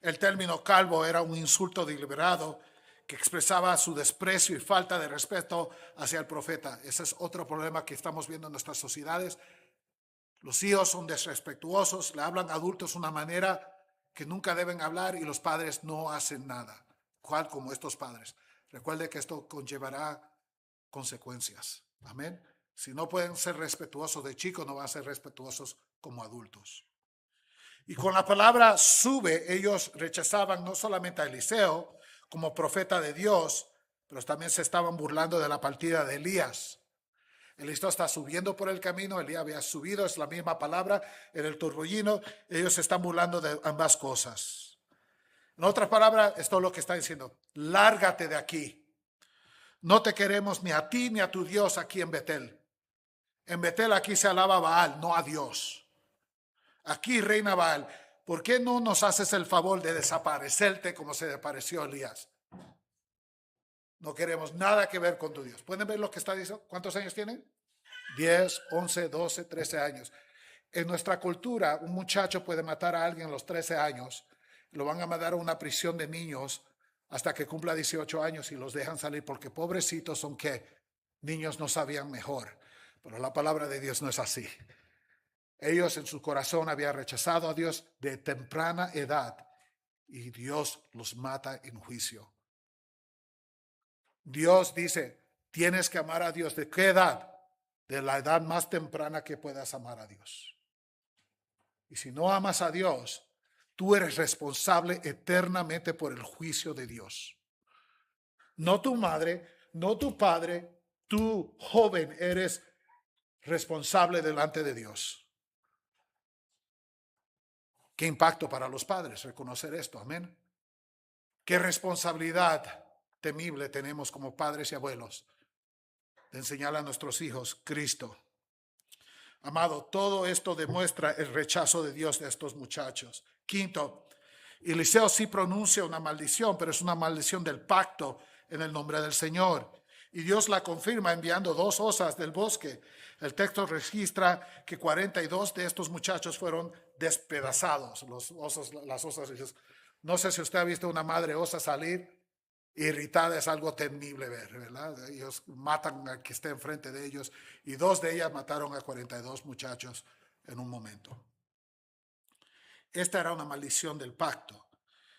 El término calvo era un insulto deliberado que expresaba su desprecio y falta de respeto hacia el profeta. Ese es otro problema que estamos viendo en nuestras sociedades. Los hijos son desrespetuosos, le hablan a adultos de una manera que nunca deben hablar y los padres no hacen nada, cual como estos padres. Recuerde que esto conllevará consecuencias. Amén. Si no pueden ser respetuosos de chicos, no van a ser respetuosos como adultos. Y con la palabra sube, ellos rechazaban no solamente a Eliseo como profeta de Dios, pero también se estaban burlando de la partida de Elías. Eliseo está subiendo por el camino, Elías había subido, es la misma palabra en el torbellino. Ellos se están burlando de ambas cosas. En otras palabras, esto es lo que está diciendo: lárgate de aquí. No te queremos ni a ti ni a tu Dios aquí en Betel. En Betel aquí se alaba a Baal, no a Dios. Aquí reina Baal. ¿Por qué no nos haces el favor de desaparecerte como se desapareció Elías? No queremos nada que ver con tu Dios. ¿Pueden ver lo que está diciendo? ¿Cuántos años tienen? 10, 11, 12, 13 años. En nuestra cultura, un muchacho puede matar a alguien a los 13 años. Lo van a mandar a una prisión de niños hasta que cumpla 18 años y los dejan salir porque pobrecitos son que niños no sabían mejor. Pero la palabra de Dios no es así. Ellos en su corazón habían rechazado a Dios de temprana edad y Dios los mata en juicio. Dios dice, tienes que amar a Dios. ¿De qué edad? De la edad más temprana que puedas amar a Dios. Y si no amas a Dios, tú eres responsable eternamente por el juicio de Dios. No tu madre, no tu padre, tú joven eres responsable delante de Dios. Qué impacto para los padres reconocer esto, amén. Qué responsabilidad temible tenemos como padres y abuelos de enseñar a nuestros hijos Cristo. Amado, todo esto demuestra el rechazo de Dios de estos muchachos. Quinto, Eliseo sí pronuncia una maldición, pero es una maldición del pacto en el nombre del Señor. Y Dios la confirma enviando 2 osas del bosque. El texto registra que 42 de estos muchachos fueron despedazados. Las osas. No sé si usted ha visto una madre osa salir irritada, es algo temible ver, ¿verdad? Ellos matan al que esté enfrente de ellos y 2 de ellas mataron a 42 muchachos en un momento. Esta era una maldición del pacto.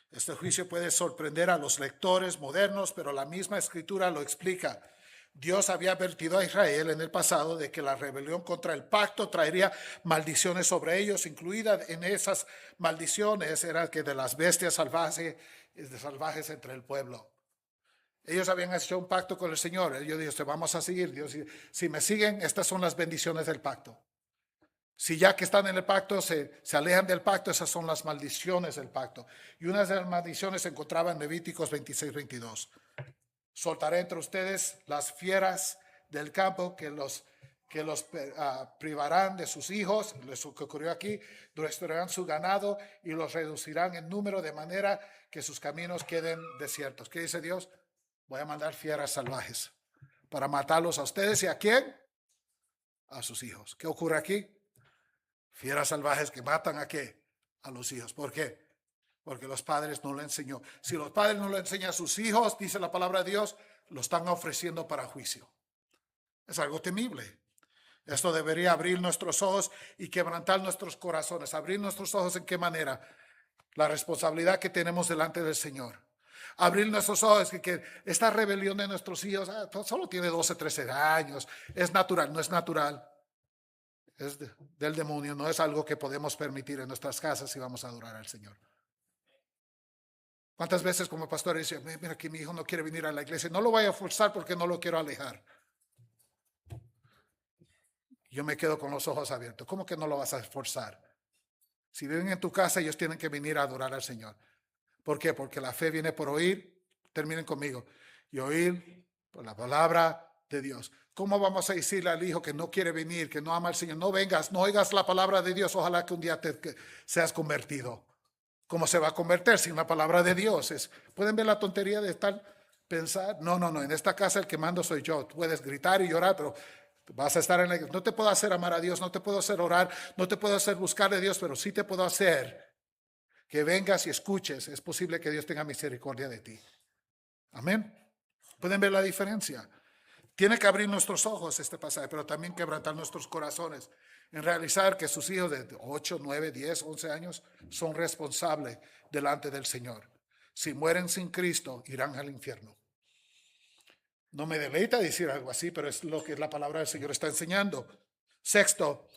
Este juicio puede sorprender a los lectores modernos, pero la misma escritura lo explica. Dios había advertido a Israel en el pasado de que la rebelión contra el pacto traería maldiciones sobre ellos. Incluida en esas maldiciones era que de las bestias salvajes entre el pueblo. Ellos habían hecho un pacto con el Señor. Ellos dijeron, te vamos a seguir. Dios, si me siguen, estas son las bendiciones del pacto. Si ya que están en el pacto se alejan del pacto, esas son las maldiciones del pacto. Y una de las maldiciones se encontraba en Levíticos 26, 22. Soltaré entre ustedes las fieras del campo que los privarán de sus hijos, lo que ocurrió aquí, destruirán su ganado y los reducirán en número de manera que sus caminos queden desiertos. ¿Qué dice Dios? Voy a mandar fieras salvajes para matarlos a ustedes. ¿Y a quién? A sus hijos. ¿Qué ocurre aquí? Fieras salvajes que matan ¿a qué? A los hijos. ¿Por qué? Porque los padres no le enseñó. Si los padres no le enseñan a sus hijos, dice la palabra de Dios, lo están ofreciendo para juicio. Es algo temible. Esto debería abrir nuestros ojos y quebrantar nuestros corazones. Abrir nuestros ojos ¿en qué manera? La responsabilidad que tenemos delante del Señor. Abrir nuestros ojos, que esta rebelión de nuestros hijos solo tiene 12, 13 años. Es natural, no es natural. del demonio, no es algo que podemos permitir en nuestras casas si vamos a adorar al Señor. ¿Cuántas veces como pastor dice, mira que mi hijo no quiere venir a la iglesia, no lo voy a forzar porque no lo quiero alejar? Yo me quedo con los ojos abiertos. ¿Cómo que no lo vas a forzar? Si viven en tu casa, ellos tienen que venir a adorar al Señor. ¿Por qué? Porque la fe viene por oír, terminen conmigo, y oír por la palabra de Dios. ¿Cómo vamos a decirle al hijo que no quiere venir, que no ama al Señor? No vengas, no oigas la palabra de Dios, ojalá que un día te seas convertido. ¿Cómo se va a convertir sin la palabra de Dios? ¿Pueden ver la tontería de estar pensar? No, en esta casa el que mando soy yo. Tú puedes gritar y llorar, pero vas a estar en la iglesia. No te puedo hacer amar a Dios, no te puedo hacer orar, no te puedo hacer buscar de Dios, pero sí te puedo hacer que vengas y escuches. Es posible que Dios tenga misericordia de ti. Amén. ¿Pueden ver la diferencia? Tiene que abrir nuestros ojos este pasaje, pero también quebrantar nuestros corazones en realizar que sus hijos de 8, 9, 10, 11 años son responsables delante del Señor. Si mueren sin Cristo, irán al infierno. No me deleita decir algo así, pero es lo que la palabra del Señor está enseñando. Sexto,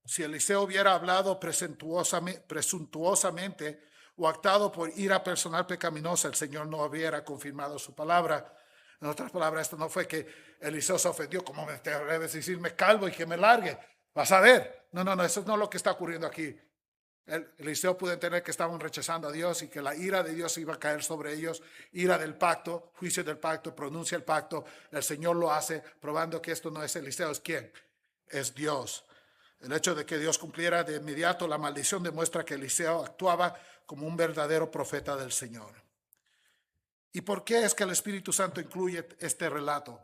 si Eliseo hubiera hablado presuntuosamente o actado por ira personal pecaminosa, el Señor no hubiera confirmado su palabra. En otras palabras, esto no fue que Eliseo se ofendió, como me atreves a decirme calvo y que me largue. Vas a ver. No, eso no es lo que está ocurriendo aquí. Eliseo pudo entender que estaban rechazando a Dios y que la ira de Dios iba a caer sobre ellos. Ira del pacto, juicio del pacto, pronuncia el pacto. El Señor lo hace, probando que esto no es Eliseo. ¿Es quién? Es Dios. El hecho de que Dios cumpliera de inmediato la maldición demuestra que Eliseo actuaba como un verdadero profeta del Señor. ¿Y por qué es que el Espíritu Santo incluye este relato?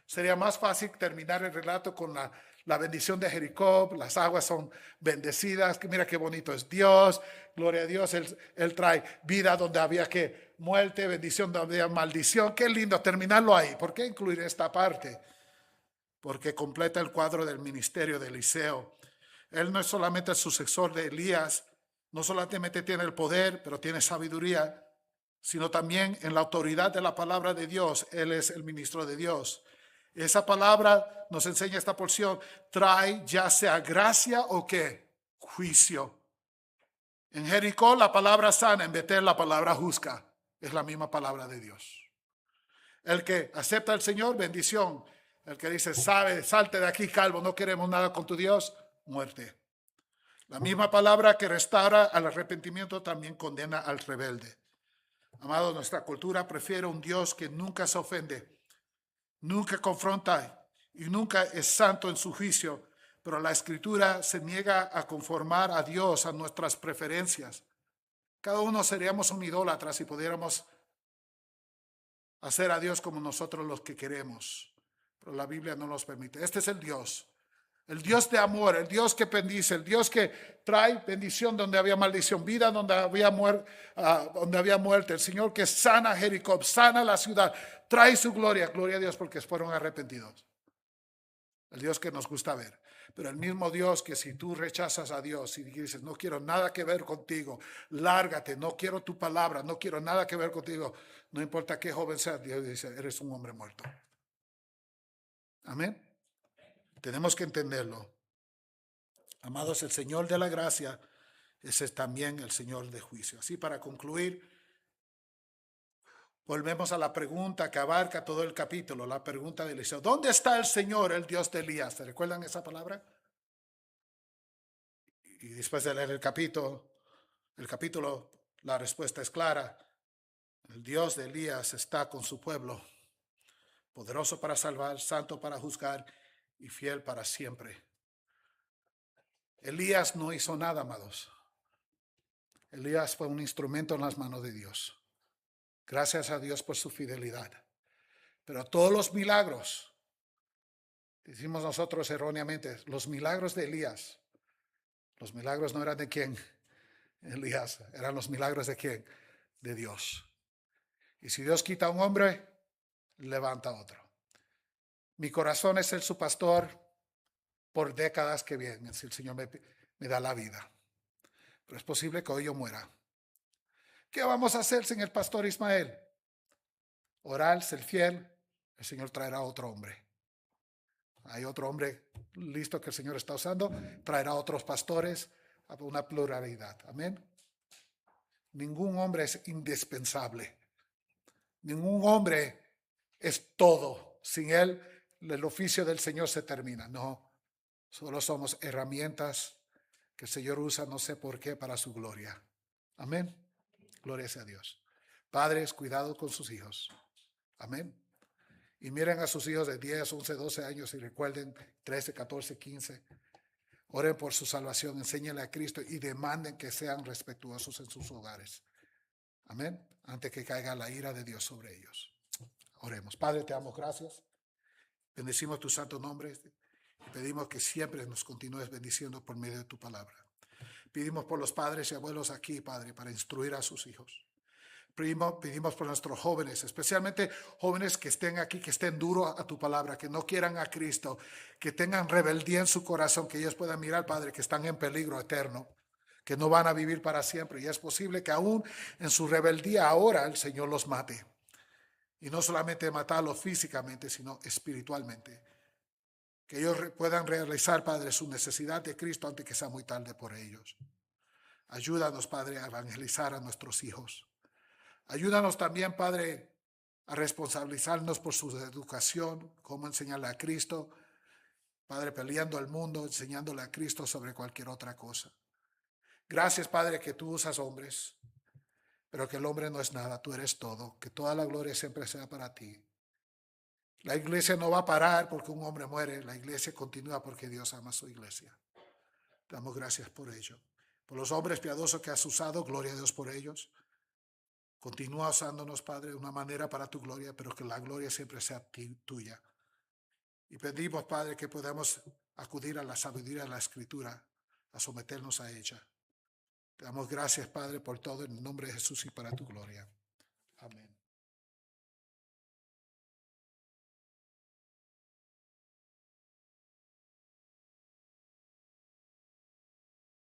Sería más fácil terminar el relato con la bendición de Jericó, las aguas son bendecidas, que mira qué bonito es Dios, gloria a Dios, él trae vida donde había que muerte, bendición donde había maldición. Qué lindo terminarlo ahí. ¿Por qué incluir esta parte? Porque completa el cuadro del ministerio de Eliseo. Él no es solamente el sucesor de Elías, no solamente tiene el poder, pero tiene sabiduría, sino también en la autoridad de la palabra de Dios. Él es el ministro de Dios. Esa palabra nos enseña esta porción, trae ya sea gracia o qué, juicio. En Jericó la palabra sana, en Betel la palabra juzga. Es la misma palabra de Dios. El que acepta al Señor, bendición. El que dice, salte de aquí, calvo, no queremos nada con tu Dios, muerte. La misma palabra que restaura al arrepentimiento también condena al rebelde. Amado, nuestra cultura prefiere un Dios que nunca se ofende, nunca confronta y nunca es santo en su juicio, pero la Escritura se niega a conformar a Dios a nuestras preferencias. Cada uno seríamos un idólatra si pudiéramos hacer a Dios como nosotros los que queremos, pero la Biblia no nos permite. Este es el Dios de amor, el Dios que bendice, el Dios que trae bendición donde había maldición, vida donde había muerte, el Señor que sana Jericó, sana la ciudad, trae su gloria a Dios porque fueron arrepentidos. El Dios que nos gusta ver, pero el mismo Dios que si tú rechazas a Dios y dices, no quiero nada que ver contigo, lárgate, no quiero tu palabra, no quiero nada que ver contigo, no importa qué joven sea, Dios dice, eres un hombre muerto. Amén. Tenemos que entenderlo. Amados, el Señor de la gracia es también el Señor de juicio. Así para concluir, volvemos a la pregunta que abarca todo el capítulo, la pregunta de Eliseo. ¿Dónde está el Señor, el Dios de Elías? ¿Se recuerdan esa palabra? Y después de leer el capítulo, la respuesta es clara. El Dios de Elías está con su pueblo, poderoso para salvar, santo para juzgar y fiel para siempre. Elías no hizo nada, amados. Elías fue un instrumento en las manos de Dios. Gracias a Dios por su fidelidad. Pero todos los milagros, decimos nosotros erróneamente, los milagros de Elías, los milagros no eran de quién, Elías, eran los milagros de quién, de Dios. Y si Dios quita a un hombre, levanta a otro. Mi corazón es ser su pastor por décadas que vienen, si el Señor me da la vida. Pero es posible que hoy yo muera. ¿Qué vamos a hacer sin el pastor Ismael? Orar, ser fiel, el Señor traerá a otro hombre. Hay otro hombre listo que el Señor está usando, traerá otros pastores, una pluralidad. Amén. Ningún hombre es indispensable. Ningún hombre es todo. Sin él, el oficio del Señor se termina. No, solo somos herramientas que el Señor usa, no sé por qué, para su gloria. Amén. Gloria sea a Dios. Padres, cuidado con sus hijos. Amén. Y miren a sus hijos de 10, 11, 12 años y recuerden 13, 14, 15. Oren por su salvación, enséñenle a Cristo y demanden que sean respetuosos en sus hogares. Amén. Antes que caiga la ira de Dios sobre ellos. Oremos. Padre, te damos gracias. Bendecimos tu santo nombre. Pedimos que siempre nos continúes bendiciendo por medio de tu palabra. Pedimos por los padres y abuelos aquí, Padre, para instruir a sus hijos. Pedimos por nuestros jóvenes, especialmente jóvenes que estén aquí, que estén duros a tu palabra, que no quieran a Cristo, que tengan rebeldía en su corazón, que ellos puedan mirar, Padre, que están en peligro eterno, que no van a vivir para siempre. Y es posible que aún en su rebeldía ahora el Señor los mate. Y no solamente matarlos físicamente, sino espiritualmente. Que ellos puedan realizar, Padre, su necesidad de Cristo antes que sea muy tarde por ellos. Ayúdanos, Padre, a evangelizar a nuestros hijos. Ayúdanos también, Padre, a responsabilizarnos por su educación, cómo enseñarle a Cristo. Padre, peleando al mundo, enseñándole a Cristo sobre cualquier otra cosa. Gracias, Padre, que tú usas hombres, pero que el hombre no es nada, tú eres todo. Que toda la gloria siempre sea para ti. La iglesia no va a parar porque un hombre muere, la iglesia continúa porque Dios ama a su iglesia. Damos gracias por ello. Por los hombres piadosos que has usado, gloria a Dios por ellos. Continúa usándonos, Padre, de una manera para tu gloria, pero que la gloria siempre sea tuya. Y pedimos, Padre, que podamos acudir a la sabiduría de la Escritura, a someternos a ella. Te damos gracias, Padre, por todo en el nombre de Jesús y para tu gloria. Amén.